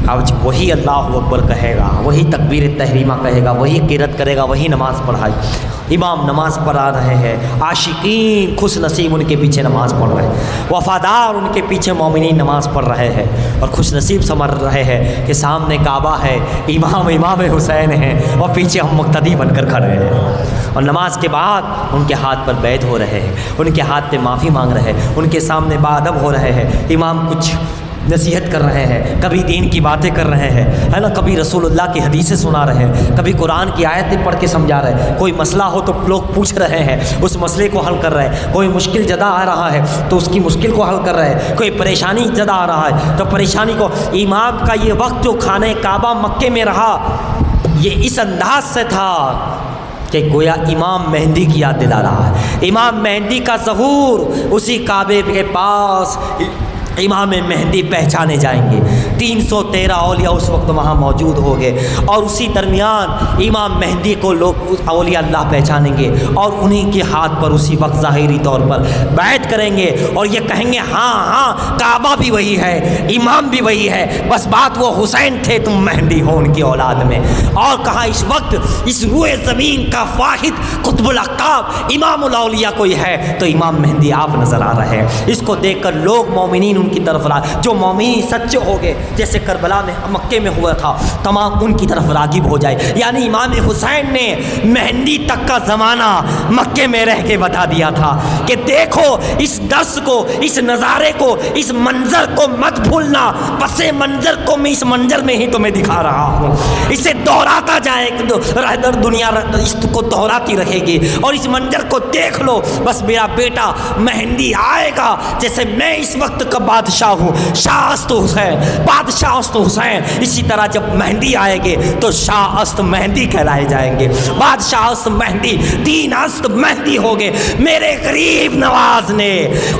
اب وہی اللہ اکبر کہے گا، وہی تکبیر تحریمہ کہے گا، وہی قرات کرے گا، وہی نماز پڑھائی۔ امام نماز پڑھا رہے ہیں، عاشقین خوش نصیب ان کے پیچھے نماز پڑھ رہے ہیں، وفادار ان کے پیچھے مومنین نماز پڑھ رہے ہیں، اور خوش نصیب سمجھ رہے ہیں کہ سامنے کعبہ ہے، امام حسین ہیں اور پیچھے ہم مقتدی بن کر کھڑے ہیں۔ اور نماز کے بعد ان کے ہاتھ پر بیعت ہو رہے ہیں، ان کے ہاتھ پہ معافی مانگ رہے ہیں، ان کے سامنے باادب ہو رہے ہیں۔ امام کچھ نصیحت کر رہے ہیں، کبھی دین کی باتیں کر رہے ہیں، ہے نا، کبھی رسول اللہ کی حدیثیں سنا رہے ہیں، کبھی قرآن کی آیتیں پڑھ کے سمجھا رہے ہیں۔ کوئی مسئلہ ہو تو لوگ پوچھ رہے ہیں، اس مسئلے کو حل کر رہے ہیں۔ کوئی مشکل زدہ آ رہا ہے تو اس کی مشکل کو حل کر رہے ہیں۔ کوئی پریشانی زدہ آ رہا ہے تو پریشانی کو۔ امام کا یہ وقت جو خانہ کعبہ مکے میں رہا، یہ اس انداز سے تھا کہ گویا امام مہدی کی یاد دلا رہا ہے۔ امام مہدی کا ظہور، اسی کعبے کے پاس امام مہدی پہچانے جائیں گے۔ 313 اولیاء اس وقت وہاں موجود ہو گئے، اور اسی درمیان امام مہدی کو لوگ اولیاء اللہ پہچانیں گے اور انہیں کے ہاتھ پر اسی وقت ظاہری طور پر بیعت کریں گے اور یہ کہیں گے ہاں ہاں کعبہ بھی وہی ہے، امام بھی وہی ہے، بس بات وہ حسین تھے، تم مہدی ہو ان کی اولاد میں۔ اور کہا اس وقت اس روئے زمین کا واحد قطب الاقطاب امام الاولیاء کوئی ہے تو امام مہدی آپ نظر آ رہے ہیں۔ اس کو دیکھ کر لوگ مومنین ان کی طرف جو مومنین سچے ہو گئے جیسے کربلا میں مکے میں ہوا تھا، تمام ان کی طرف راغب ہو جائے۔ یعنی امام حسین نے مہندی تک کا زمانہ مکے میں رہ کے بتا دیا تھا کہ دیکھو اس درس کو، اس نظارے کو، اس منظر کو مت بھولنا، پس منظر کو میں اس منظر میں ہی تمہیں دکھا رہا ہوں، اسے دہراتا جائے، دنیا اس کو دہراتی رہے گی، اور اس منظر کو دیکھ لو، بس میرا بیٹا مہندی آئے گا، جیسے میں اس وقت کا بادشاہ ہوں، شاہ است حسین، بادشاہ است حسین، اسی طرح جب مہندی آئے گے تو شاہ است مہندی کہلائے جائیں گے، بادشاہ است مہندی، دین است مہندی ہوگے۔ میرے غریب نواز نے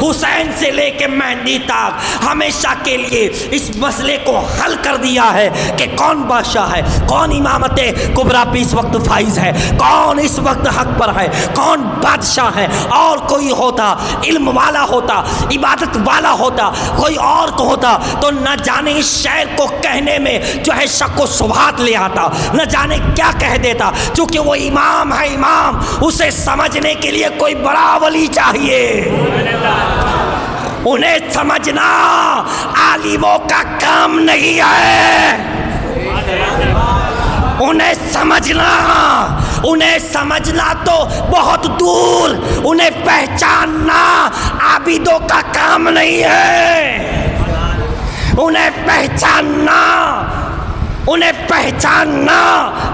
حسین سے لے کے مہندی تک ہمیشہ کے لیے اس مسئلے کو حل کر دیا ہے کہ کون بادشاہ ہے، کون امامت کبریٰ پہ اس وقت فائز ہے، کون اس وقت حق پر ہے، کون بادشاہ ہے۔ اور کوئی ہوتا، علم والا ہوتا، عبادت والا ہوتا، کوئی اور کو ہوتا تو نہ جانے اس شعر کو کہنے میں جو ہے شک و شبہات لے آتا، نہ جانے کیا کہہ دیتا، چونکہ وہ امام ہے، امام، اسے سمجھنے کے لیے کوئی بڑا ولی چاہیے، انہیں سمجھنا عالموں کا کام نہیں ہے، انہیں سمجھنا تو بہت دور، انہیں پہچاننا عابدوں کا کام نہیں ہے، انہیں پہچاننا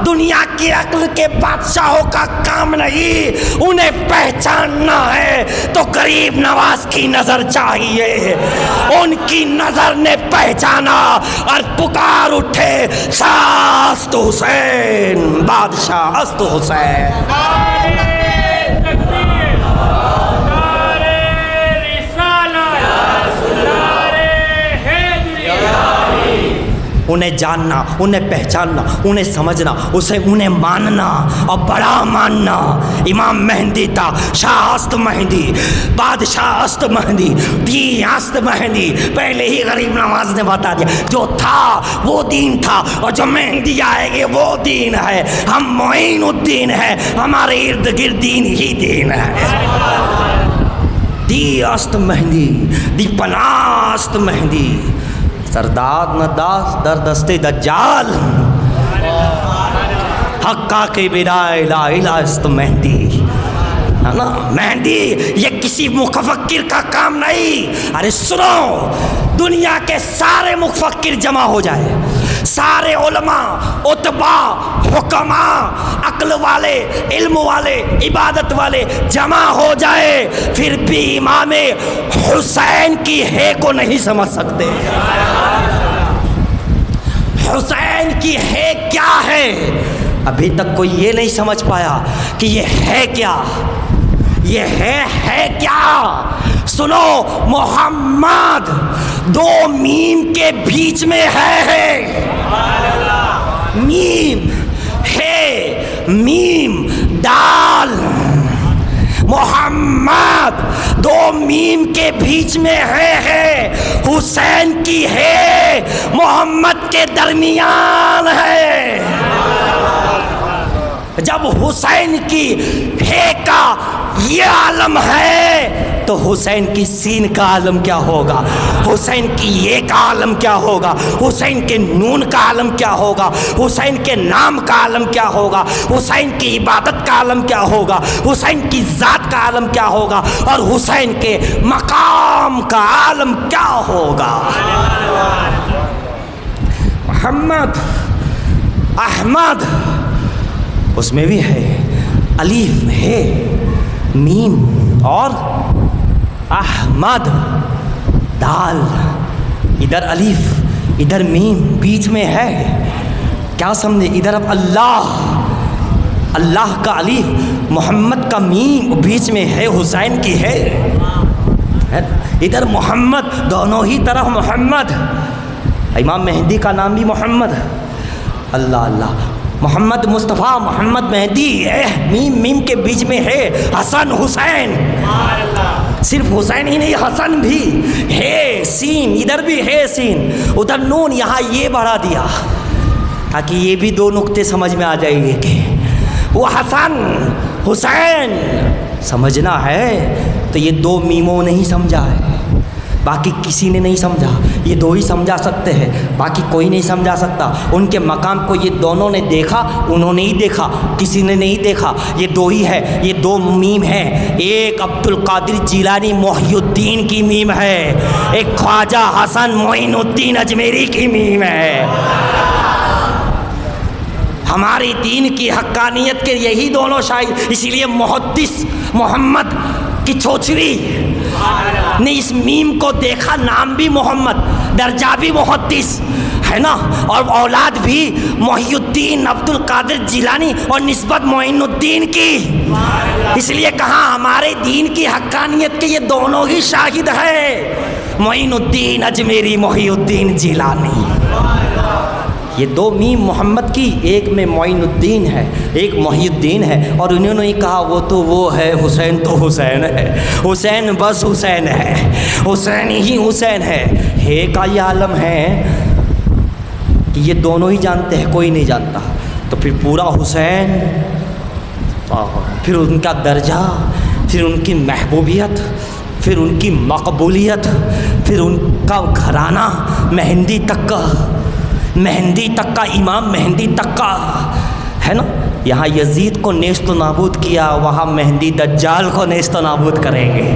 دنیا کی عقل کے بادشاہوں کا کام نہیں، انہیں پہچاننا ہے تو غریب نواز کی نظر چاہیے۔ ان کی نظر نے پہچانا اور پکار اٹھے شاہ است حسین، بادشاہ است حسین۔ انہیں جاننا، انہیں پہچاننا، انہیں سمجھنا، انہیں ماننا اور بڑا ماننا۔ امام مہندی تھا، شاہ است مہندی، بادشاہ است مہندی، دین است مہندی، پہلے ہی غریب نواز نے بتا دیا جو تھا وہ دین تھا، اور جو مہندی آئے گے وہ دین ہے۔ ہم معین الدین ہے، ہمارے ارد گرد دین ہی دین ہے۔ دی است مہندی، دی پناہ است مہندی، سرداد نداس در دست دجال، حقا کے بنا الہ الہ است مہندی، ہے نا؟ مہندی یہ کسی مفکر کا کام نہیں۔ ارے سنو، دنیا کے سارے مفکر جمع ہو جائے، سارے علماء، اتباع، حکماء، عقل والے، علم والے، عبادت والے جمع ہو جائے، پھر بھی امام حسین کی ہے کو نہیں سمجھ سکتے۔ حسین کی ہے کیا ہے؟ ابھی تک کوئی یہ نہیں سمجھ پایا کہ یہ ہے کیا، یہ ہے کیا۔ سنو، محمد دو میم کے بیچ میں ہے، میم ہے، میم دال، محمد دو میم کے بیچ میں ہے، حسین کی ہے محمد کے درمیان ہے۔ جب حسین کی ہے کا یہ عالم ہے تو حسین کی سین کا عالم کیا ہوگا، حسین کی یہ کا عالم کیا ہوگا، حسین کے نون کا عالم کیا ہوگا، حسین کے نام کا عالم کیا ہوگا، حسین کی عبادت کا عالم کیا ہوگا، حسین کی ذات کا عالم کیا ہوگا، اور حسین کے مقام کا عالم کیا ہوگا۔ محمد، احمد، اس میں بھی ہے، الف ہے، میم اور احمد، دال، ادھر الف ادھر میم بیچ میں ہے، کیا سمجھے؟ ادھر اب اللہ کا الف، محمد کا میم بیچ میں ہے، حسین کی ہے، ادھر محمد، دونوں ہی طرف محمد، امام مہدی کا نام بھی محمد. اللہ اللہ. محمد مصطفیٰ محمد مہدی میم میم کے بیچ میں ہے حسن حسین. صرف حسین ہی نہیں حسن بھی ہے. سین ادھر بھی ہے سین ادھر نون یہاں یہ بڑھا دیا تاکہ یہ بھی دو نقطے سمجھ میں آ جائیں گے کہ وہ حسن حسین سمجھنا ہے تو یہ دو میموں نہیں سمجھا ہے, باقی کسی نے نہیں سمجھا. یہ دو ہی سمجھا سکتے ہیں, باقی کوئی نہیں سمجھا سکتا. ان کے مقام کو یہ دونوں نے دیکھا, انہوں نے ہی دیکھا, کسی نے نہیں دیکھا. یہ دو ہی ہے, یہ دو میم ہیں. ایک عبد القادر جیلانی محی الدین کی میم ہے, ایک خواجہ حسن معین الدین اجمیری کی میم ہے. ہماری دین کی حقانیت کے یہی دونوں شاہد. اسی لیے محدث محمد کی چھوچری نے اس میم کو دیکھا, نام بھی محمد, درجہ بھی محدث ہے نا, اور اولاد بھی محی الدین عبد القادر جیلانی اور نسبت معین الدین کی. اس لیے کہا ہمارے دین کی حقانیت کے یہ دونوں ہی شاہد ہے, معین الدین اجمیری محی الدین جیلانی. یہ دو میم محمد کی, ایک میں معین الدین ہے ایک محی الدین ہے. اور انہوں نے کہا وہ تو وہ ہے, حسین تو حسین ہے, حسین بس حسین ہے, حسین ہی حسین ہے. کا یہ عالم ہے کہ یہ دونوں ہی جانتے ہیں, کوئی نہیں جانتا. تو پھر پورا حسین, پھر ان کا درجہ, پھر ان کی محبوبیت, پھر ان کی مقبولیت, پھر ان کا گھرانہ مہندی تک کا, مہندی تک کا, امام مہندی تک کا ہے نا. یہاں یزید کو نیست و نابود کیا, وہاں مہندی دجال کو نیست و نابود کریں گے.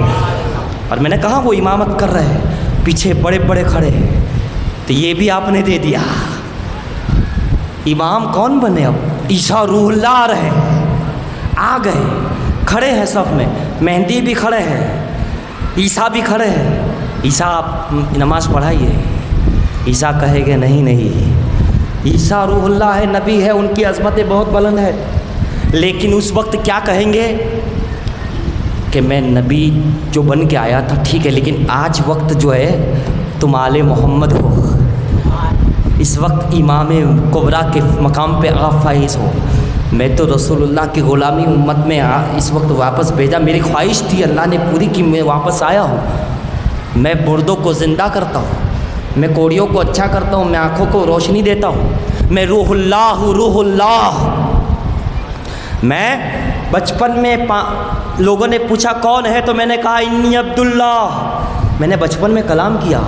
اور میں نے کہا وہ امامت کر رہے ہیں, پیچھے بڑے بڑے کھڑے ہیں, تو یہ بھی آپ نے دے دیا. امام کون بنے اب؟ عیسیٰ روح اللہ آ رہے, آ گئے, کھڑے ہیں سب میں. مہندی بھی کھڑے ہیں, عیسیٰ بھی کھڑے ہیں. عیسیٰ آپ نماز پڑھائیے. عیسیٰ کہے گے نہیں نہیں, عیسیٰ روح اللہ ہے, نبی ہے, ان کی عظمتیں بہت بلند ہے. لیکن اس وقت کیا کہیں گے کہ میں نبی جو بن کے آیا تھا ٹھیک ہے, لیکن آج وقت جو ہے تم آل محمد ہو, اس وقت امام کبریٰ کے مقام پہ آپ فائز ہو. میں تو رسول اللہ کی غلامی امت میں اس وقت واپس بھیجا, میری خواہش تھی, اللہ نے پوری کی, میں واپس آیا ہوں. میں مردوں کو زندہ کرتا ہوں, میں کوڑیوں کو اچھا کرتا ہوں, میں آنکھوں کو روشنی دیتا ہوں, میں روح اللہ ہوں, روح اللہ. میں بچپن میں لوگوں نے پوچھا کون ہے, تو میں نے کہا انی عبداللہ. میں نے بچپن میں کلام کیا,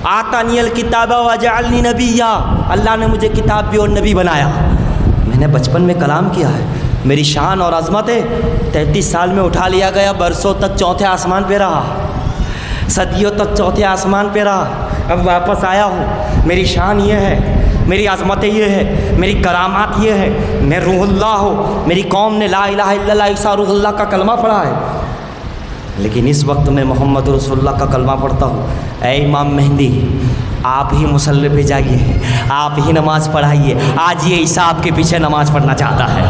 آتانی الکتاب وجعلنی نبیا, اللہ نے مجھے کتاب بھی اور نبی بنایا. میں نے بچپن میں کلام کیا ہے. میری شان اور عظمت ہے, 33 سال میں اٹھا لیا گیا, برسوں تک چوتھے آسمان پہ رہا, صدیوں تک چوتھے آسمان پہ رہا, اب واپس آیا ہوں. میری شان یہ ہے, میری عظمتیں یہ ہے, میری کرامات یہ ہے, میں روح اللہ ہوں. میری قوم نے لا الہ الا اللہ عیسیٰ روح اللہ کا کلمہ پڑھا ہے, لیکن اس وقت میں محمد رسول اللہ کا کلمہ پڑھتا ہوں. اے امام مہندی, آپ ہی مصلی پہ جائیے, آپ ہی نماز پڑھائیے. آج یہ عیسیٰ آپ کے پیچھے نماز پڑھنا چاہتا ہے,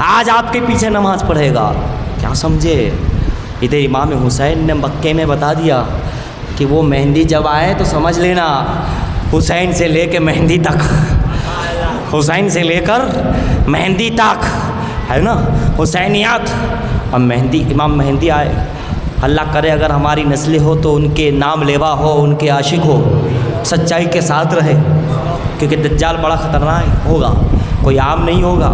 آج آپ کے پیچھے نماز پڑھے گا. کیا سمجھے؟ ادھر امام حسین نے مکے میں بتا دیا کہ وہ مہندی جب آئے تو سمجھ لینا حسین سے لے کے مہندی تک, حسین سے لے کر مہندی تک ہے نا, حسینیات. اب مہندی, امام مہندی آئے, اللہ کرے اگر ہماری نسلیں ہو تو ان کے نام لیوا ہو, ان کے عاشق ہو, سچائی کے ساتھ رہے, کیونکہ دجال بڑا خطرناک ہوگا, کوئی عام نہیں ہوگا.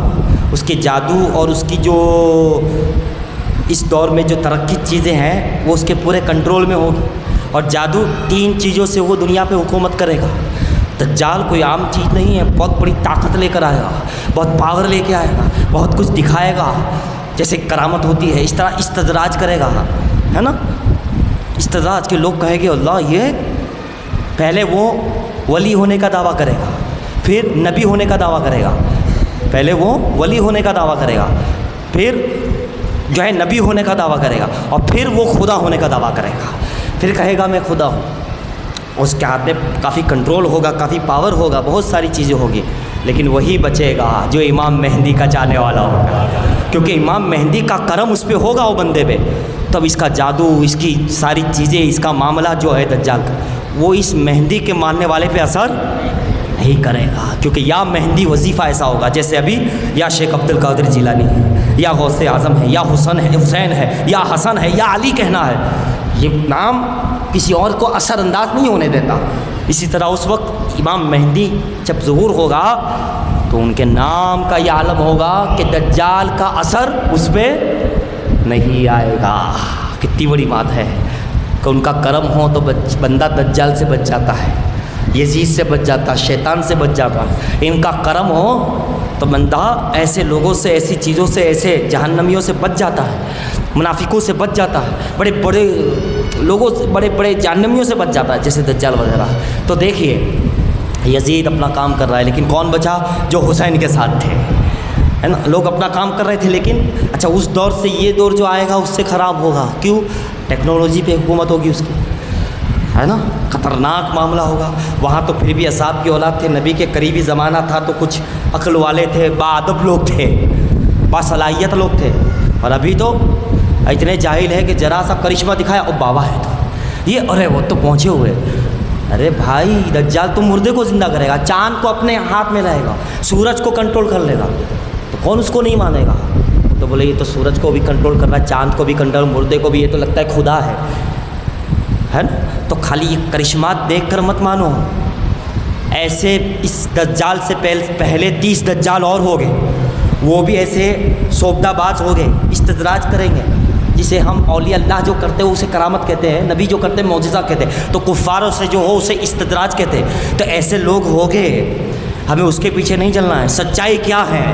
اس کے جادو اور اس کی جو اس دور میں جو ترقی چیزیں ہیں وہ اس کے پورے کنٹرول میں ہوگی. اور جادو 3 چیزوں سے وہ دنیا پہ حکومت کرے گا. دجال کوئی عام چیز نہیں ہے, بہت بڑی طاقت لے کر آئے گا, بہت پاور لے کے آئے گا, بہت کچھ دکھائے گا, جیسے کرامت ہوتی ہے اس طرح استدراج کرے گا, ہے نا. استدراج کے لوگ کہیں گے اللہ یہ, پہلے وہ ولی ہونے کا دعویٰ کرے گا, پھر نبی ہونے کا دعویٰ کرے گا. پہلے وہ ولی ہونے کا دعویٰ کرے گا, پھر جو ہے نبی ہونے کا دعویٰ کرے گا, اور پھر وہ خدا ہونے کا دعویٰ کرے گا. پھر کہے گا میں خدا ہوں. اس کے ہاتھ میں کافی کنٹرول ہوگا, کافی پاور ہوگا, بہت ساری چیزیں ہوگی, لیکن وہی بچے گا جو امام مہندی کا چاہنے والا ہوگا, کیونکہ امام مہندی کا کرم اس پہ ہوگا, وہ بندے پہ. تب اس کا جادو, اس کی ساری چیزیں, اس کا معاملہ جو ہے دجال کا, وہ اس مہندی کے ماننے والے پہ اثر نہیں کرے گا، کیونکہ یا مہندی وظیفہ ایسا ہوگا جیسے ابھی یا شیخ عبد القادر جیلانی ہے، یا غوث اعظم ہے، یا حسین ہے، یا حسن ہے، یا علی کہنا ہے، یہ نام کسی اور کو اثر انداز نہیں ہونے دیتا۔ اسی طرح اس وقت امام مہدی جب ظہور ہوگا تو ان کے نام کا یہ عالم ہوگا کہ دجال کا اثر اس پہ نہیں آئے گا۔ کتنی بڑی بات ہے کہ ان کا کرم ہو تو بندہ دجال سے بچ جاتا ہے، یزید سے بچ جاتا ہے، شیطان سے بچ جاتا ہے۔ ان کا کرم ہو تو بندہ ایسے لوگوں سے، ایسی چیزوں سے، ایسے جہنمیوں سے بچ جاتا ہے، منافقوں سے بچ جاتا ہے، بڑے بڑے لوگوں سے، بڑے بڑے جہنمیوں سے بچ جاتا ہے جیسے دجال وغیرہ۔ تو دیکھیے یزید اپنا کام کر رہا ہے، لیکن کون بچا؟ جو حسین کے ساتھ تھے، ہے نا۔ لوگ اپنا کام کر رہے تھے، لیکن اچھا اس دور سے یہ دور جو آئے گا اس سے خراب ہوگا۔ کیوں؟ ٹیکنالوجی پہ حکومت ہوگی اس کی، ہے نا، خطرناک معاملہ ہوگا۔ وہاں تو پھر بھی اصحاب کی اولاد تھے، نبی کے قریبی زمانہ تھا تو کچھ عقل والے تھے، باادب لوگ تھے، باصلاحیت لوگ تھے، اور ابھی تو اتنے جاہل ہے کہ ذرا سا کرشمہ دکھایا او بابا ہے تو یہ، ارے وہ تو پہنچے ہوئے۔ ارے بھائی دجال تو مردے کو زندہ کرے گا، چاند کو اپنے ہاتھ میں لائے گا، سورج کو کنٹرول کر لے گا، تو کون اس کو نہیں مانے گا؟ تو بولے یہ تو سورج کو بھی کنٹرول کر رہا ہے، چاند کو بھی کنٹرول، مردے کو بھی، یہ تو لگتا ہے خدا ہے نا۔ تو خالی یہ کرشمات دیکھ کر مت مانو۔ ایسے اس دجال سے پہلے 30 دجال اور ہو گئے، وہ بھی ایسے سوبدہ باز ہو گئے، استدراج کریں گے، جسے ہم اولیاء اللہ جو کرتے ہیں اسے کرامت کہتے ہیں، نبی جو کرتے ہیں معجزہ کہتے ہیں، تو کفاروں سے جو ہو اسے استدراج کہتے ہیں۔ تو ایسے لوگ ہو گئے، ہمیں اس کے پیچھے نہیں چلنا ہے۔ سچائی کیا ہے،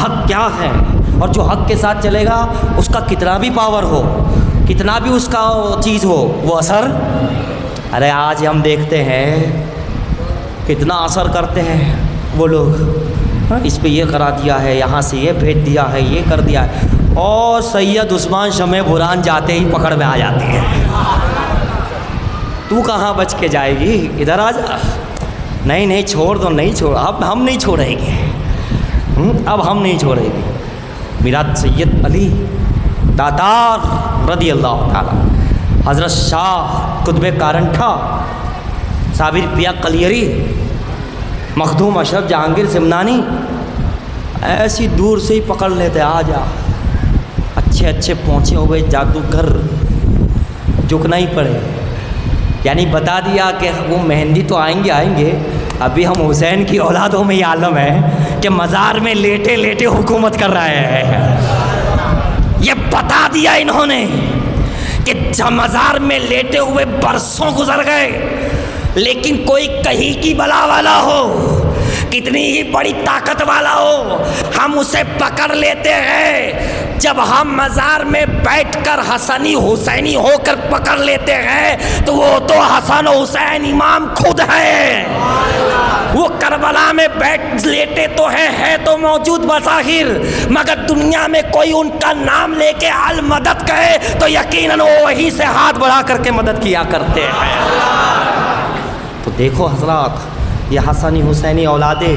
حق کیا ہے، اور جو حق کے ساتھ چلے گا اس کا کتنا بھی پاور ہو، کتنا بھی اس کا چیز ہو، وہ اثر، ارے آج ہم دیکھتے ہیں کتنا اثر کرتے ہیں وہ لوگ، اس پہ یہ کرا دیا ہے، یہاں سے یہ بھیج دیا ہے، یہ کر دیا ہے، اور سید عثمان شمع برہان جاتے ہی پکڑ میں آ جاتی ہے۔ تو کہاں بچ کے جائے گی؟ ادھر آ جا۔ نہیں نہیں چھوڑ دو، نہیں چھوڑ، اب ہم نہیں چھوڑیں گے، اب ہم نہیں چھوڑیں گے۔ میراد سید علی دادار رضی اللہ تعالیٰ، حضرت شاہ قطب کارنٹھا، صابر پیا کلیری، مخدوم اشرف جہانگیر سمنانی، ایسی دور سے ہی پکڑ لیتے، آ جا۔ اچھے اچھے پہنچے ہوئے جادوگر جھکنا ہی پڑے، یعنی بتا دیا کہ وہ مہندی تو آئیں گے، ابھی ہم حسین کی اولادوں میں یہ عالم ہے کہ مزار میں لیٹے لیٹے حکومت کر رہے ہیں۔ یہ بتا دیا انہوں نے کہ مزار میں لیٹے ہوئے برسوں گزر گئے، لیکن کوئی کہیں کی بلا والا ہو، کتنی ہی بڑی طاقت والا ہو، ہم اسے پکڑ لیتے ہیں۔ جب ہم مزار میں بیٹھ کر حسنی حسینی ہو کر پکڑ لیتے ہیں تو وہ تو حسن و حسین امام خود ہیں۔ وہ کربلا میں بیٹھ لیٹے تو ہے تو موجود بظاہر، مگر دنیا میں کوئی ان کا نام لے کے المدد کہے تو یقیناً وہ وہیں سے ہاتھ بڑھا کر کے مدد کیا کرتے ہیں۔ تو دیکھو حضرات، یہ حسنی حسینی اولادیں،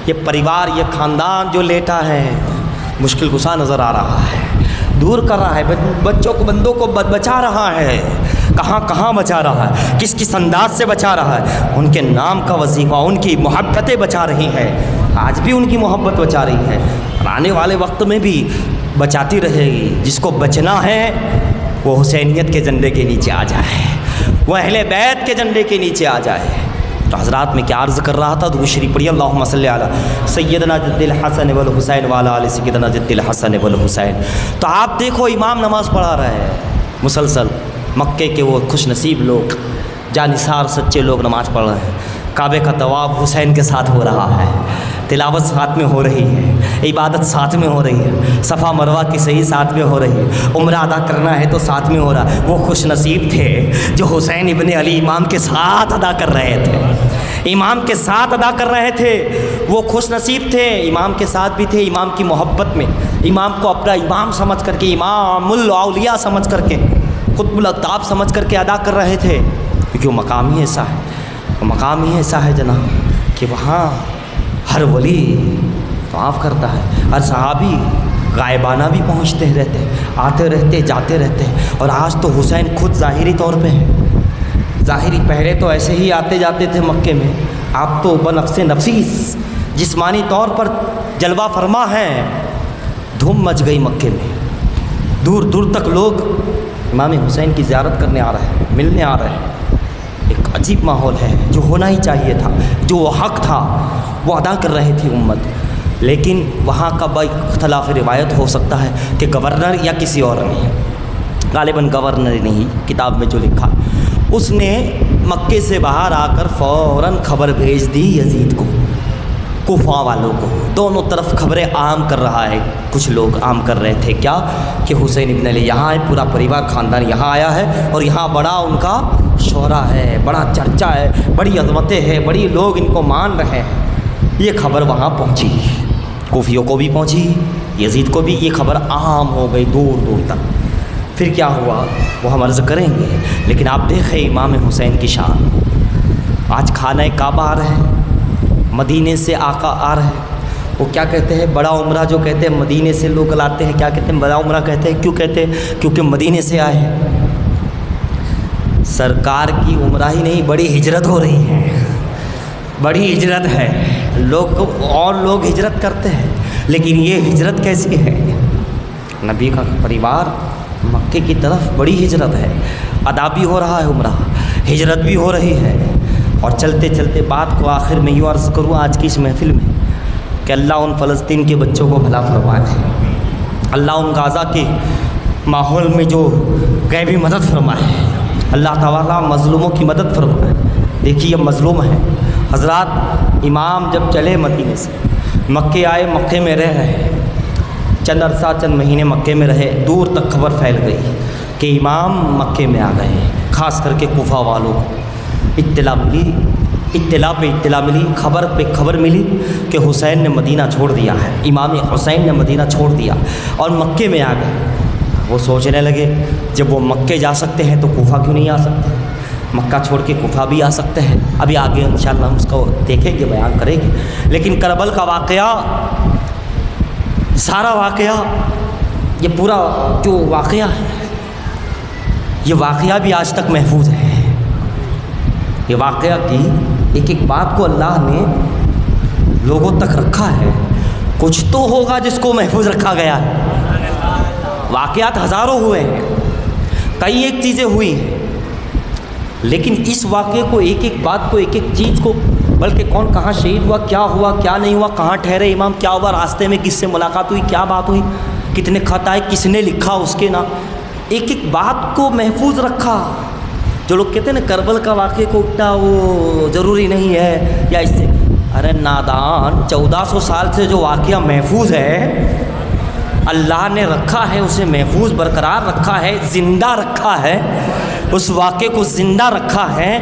یہ پریوار، یہ خاندان جو لیٹا ہے، مشکل کشا نظر آ رہا ہے، دور کر رہا ہے، بچوں کو، بندوں کو بچا رہا ہے، کہاں کہاں بچا رہا ہے، کس کس انداز سے بچا رہا ہے۔ ان کے نام کا وظیفہ، ان کی محبتیں بچا رہی ہے، آج بھی ان کی محبت بچا رہی ہے، اور آنے والے وقت میں بھی بچاتی رہے گی۔ جس کو بچنا ہے وہ حسینیت کے جھنڈے کے نیچے آ جائے، وہ اہل بیت کے جھنڈے کے نیچے آ جائے۔ تو حضرات میں کیا عرض کر رہا تھا، درود شریف پڑھیے، اللہم صلی علی سیدنا جد الحسن والحسین وعلی آل سیدنا جد الحسن والحسین۔ تو آپ دیکھو امام نماز پڑھا رہے ہیں مسلسل، مکے کے وہ خوش نصیب لوگ، جانثار سچے لوگ نماز پڑھ رہے ہیں، کعبے کا طواف حسین کے ساتھ ہو رہا ہے، تلاوت ساتھ میں ہو رہی ہے، عبادت ساتھ میں ہو رہی ہے، صفا مروہ کی صحیح ساتھ میں ہو رہی ہے، عمرہ ادا کرنا ہے تو ساتھ میں ہو رہا ہے۔ وہ خوش نصیب تھے جو حسین ابن علی امام کے ساتھ ادا کر رہے تھے، امام کے ساتھ ادا کر رہے تھے، وہ خوش نصیب تھے، امام کے ساتھ بھی تھے، امام کی محبت میں، امام کو اپنا امام سمجھ کر کے، امام الاولیاء سمجھ کر کے، قطب الاقطاب سمجھ کر کے ادا کر رہے تھے، کیونکہ وہ مقام ہی ایسا ہے، وہ مقام ہی ایسا ہے جناب کہ وہاں ہر ولی طواف کرتا ہے، ہر صحابی غائبانہ بھی پہنچتے رہتے، آتے رہتے، جاتے رہتے، اور آج تو حسین خود ظاہری طور پہ ہے، ظاہری پہلے تو ایسے ہی آتے جاتے تھے مکے میں، آپ تو بنفس نفیس جسمانی طور پر جلوہ فرما ہیں، دھوم مچ گئی مکے میں، دور دور تک لوگ امام حسین کی زیارت کرنے آ رہے ہیں، ملنے آ رہے ہیں۔ ایک عجیب ماحول ہے، جو ہونا ہی چاہیے تھا، جو وہ حق تھا وہ ادا کر رہی تھی امت۔ لیکن وہاں کا اختلاف روایت ہو سکتا ہے کہ گورنر یا کسی اور نے، غالباً گورنر نے ہی کتاب میں جو لکھا، اس نے مکے سے باہر آ کر فوراً خبر بھیج دی یزید کو، کوفہ والوں کو۔ دونوں طرف خبریں عام کر رہا ہے، کچھ لوگ عام کر رہے تھے کیا کہ حسین ابن علی یہاں ہے، پورا پریوار خاندان یہاں آیا ہے اور یہاں بڑا ان کا شہرہ ہے، بڑا چرچا ہے، بڑی عظمتیں ہیں، بڑی لوگ ان کو مان رہے ہیں۔ یہ خبر وہاں پہنچی، کوفیوں کو بھی پہنچی، یزید کو بھی یہ خبر عام ہو گئی دور دور تک۔ پھر کیا ہوا وہ ہم عرض کریں گے، لیکن آپ دیکھیں امام حسین کی شان۔ آج خانہ کعبہ آ رہے ہیں، مدینے سے آقا آ رہے ہیں، وہ کیا کہتے ہیں، بڑا عمرہ جو کہتے ہیں، مدینے سے لوگ لاتے ہیں، کیا کہتے ہیں، بڑا عمرہ کہتے ہیں، کیوں کہتے ہیں؟ کیونکہ مدینے سے آئے ہیں۔ سرکار کی عمرہ ہی نہیں، بڑی ہجرت ہو رہی ہے، بڑی ہجرت ہے، لوگ ہجرت کرتے ہیں، لیکن یہ ہجرت کیسی ہے؟ نبی کا پریوار مکے کی طرف بڑی ہجرت ہے، ادا بھی ہو رہا ہے عمرہ، ہجرت بھی ہو رہی ہے۔ اور چلتے چلتے بات کو آخر میں یوں عرض کروں آج کی اس محفل میں کہ اللہ ان فلسطین کے بچوں کو بھلا فرمائے، اللہ ان غزہ کے ماحول میں جو غیبی مدد فرمائے، اللہ تعالیٰ مظلوموں کی مدد فرمائے۔ دیکھیے اب مظلوم ہے حضرات، امام جب چلے مدینے سے مکے آئے، مکے میں رہ رہے چند عرصہ، چند مہینے مکے میں رہے، دور تک خبر پھیل گئی کہ امام مکے میں آ گئے، خاص کر کے کوفہ والوں کو اطلاع ملی، اطلاع پہ اطلاع ملی، خبر پہ خبر ملی کہ حسین نے مدینہ چھوڑ دیا ہے، امام حسین نے مدینہ چھوڑ دیا اور مکے میں آ گئے۔ وہ سوچنے لگے جب وہ مکے جا سکتے ہیں تو کوفہ کیوں نہیں آ سکتے، مکہ چھوڑ کے کوفہ بھی آ سکتے ہیں۔ ابھی آگے انشاءاللہ ہم اس کو دیکھیں گے، بیان کریں گے۔ لیکن کربل کا واقعہ، سارا واقعہ، یہ پورا جو واقعہ ہے، یہ واقعہ بھی آج تک محفوظ ہے۔ یہ واقعہ کی ایک ایک بات کو اللہ نے لوگوں تک رکھا ہے، کچھ تو ہوگا جس کو محفوظ رکھا گیا ہے۔ واقعات ہزاروں ہوئے ہیں، کئی ایک چیزیں ہوئی ہیں، لیکن اس واقعے کو، ایک ایک بات کو، ایک ایک چیز کو، بلکہ کون کہاں شہید ہوا، کیا نہیں ہوا، کہاں ٹھہرے امام، کیا ہوا راستے میں، کس سے ملاقات ہوئی، کیا بات ہوئی، کتنے خط آئے، کس نے لکھا اس کے نام، ایک ایک بات کو محفوظ رکھا۔ جو لوگ کہتے ہیں نا کربل کا واقعے کو اٹھنا وہ ضروری نہیں ہے یا اس سے، ارے نادان، 1400 سال سے جو واقعہ محفوظ ہے، اللہ نے رکھا ہے، اسے محفوظ برقرار رکھا ہے، زندہ رکھا ہے، اس واقعے کو زندہ رکھا ہے،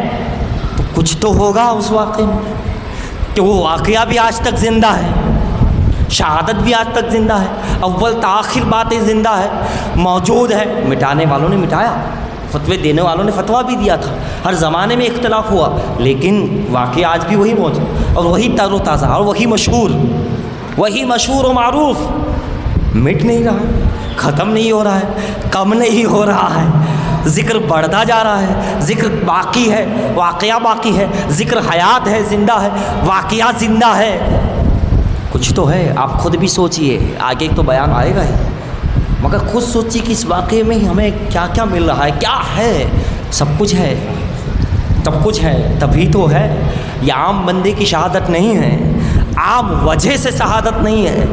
تو کچھ تو ہوگا اس واقعے میں کہ وہ واقعہ بھی آج تک زندہ ہے، شہادت بھی آج تک زندہ ہے، اول تاخیر باتیں زندہ ہے، موجود ہے۔ مٹانے والوں نے مٹایا، فتوے دینے والوں نے فتویٰ بھی دیا تھا، ہر زمانے میں اختلاف ہوا، لیکن واقعہ آج بھی وہی موجود اور وہی تر و تازہ اور وہی مشہور و معروف، مٹ نہیں رہا، ختم نہیں ہو رہا ہے، کم نہیں ہو رہا ہے، ذکر بڑھتا جا رہا ہے، ذکر باقی ہے، واقعہ باقی ہے، ذکر حیات ہے، زندہ ہے، واقعہ زندہ ہے، کچھ تو ہے۔ آپ خود بھی سوچئے، آگے تو بیان آئے گا ہی، مگر خود سوچیے کہ اس واقعے میں ہمیں کیا کیا مل رہا ہے، کیا ہے، سب کچھ ہے، سب کچھ ہے، تبھی تو ہے۔ یہ عام بندے کی شہادت نہیں ہے، عام وجہ سے شہادت نہیں ہے،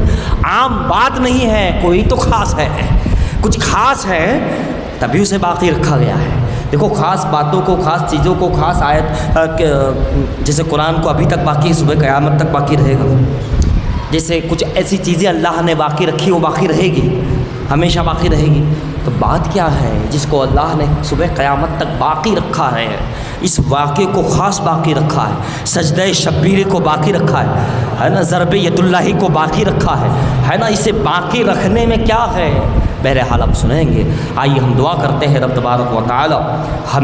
عام بات نہیں ہے، کوئی تو خاص ہے، کچھ خاص ہے تبھی اسے باقی رکھا گیا ہے۔ دیکھو خاص باتوں کو، خاص چیزوں کو، خاص آیت جیسے قرآن کو ابھی تک باقی، صبح قیامت تک باقی رہے گا، جیسے کچھ ایسی چیزیں اللہ نے باقی رکھی وہ باقی رہے گی، ہمیشہ باقی رہے گی۔ تو بات کیا ہے جس کو اللہ نے صبح قیامت تک باقی رکھا ہے، اس واقعے کو خاص باقی رکھا ہے، سجدہ شبیر کو باقی رکھا ہے نا، ضرب ید اللہ کو باقی رکھا ہے نا، اسے باقی رکھنے میں کیا ہے، بہرحال آپ سنیں گے۔ آئیے ہم دعا کرتے ہیں رب تبارک و تعالی ہم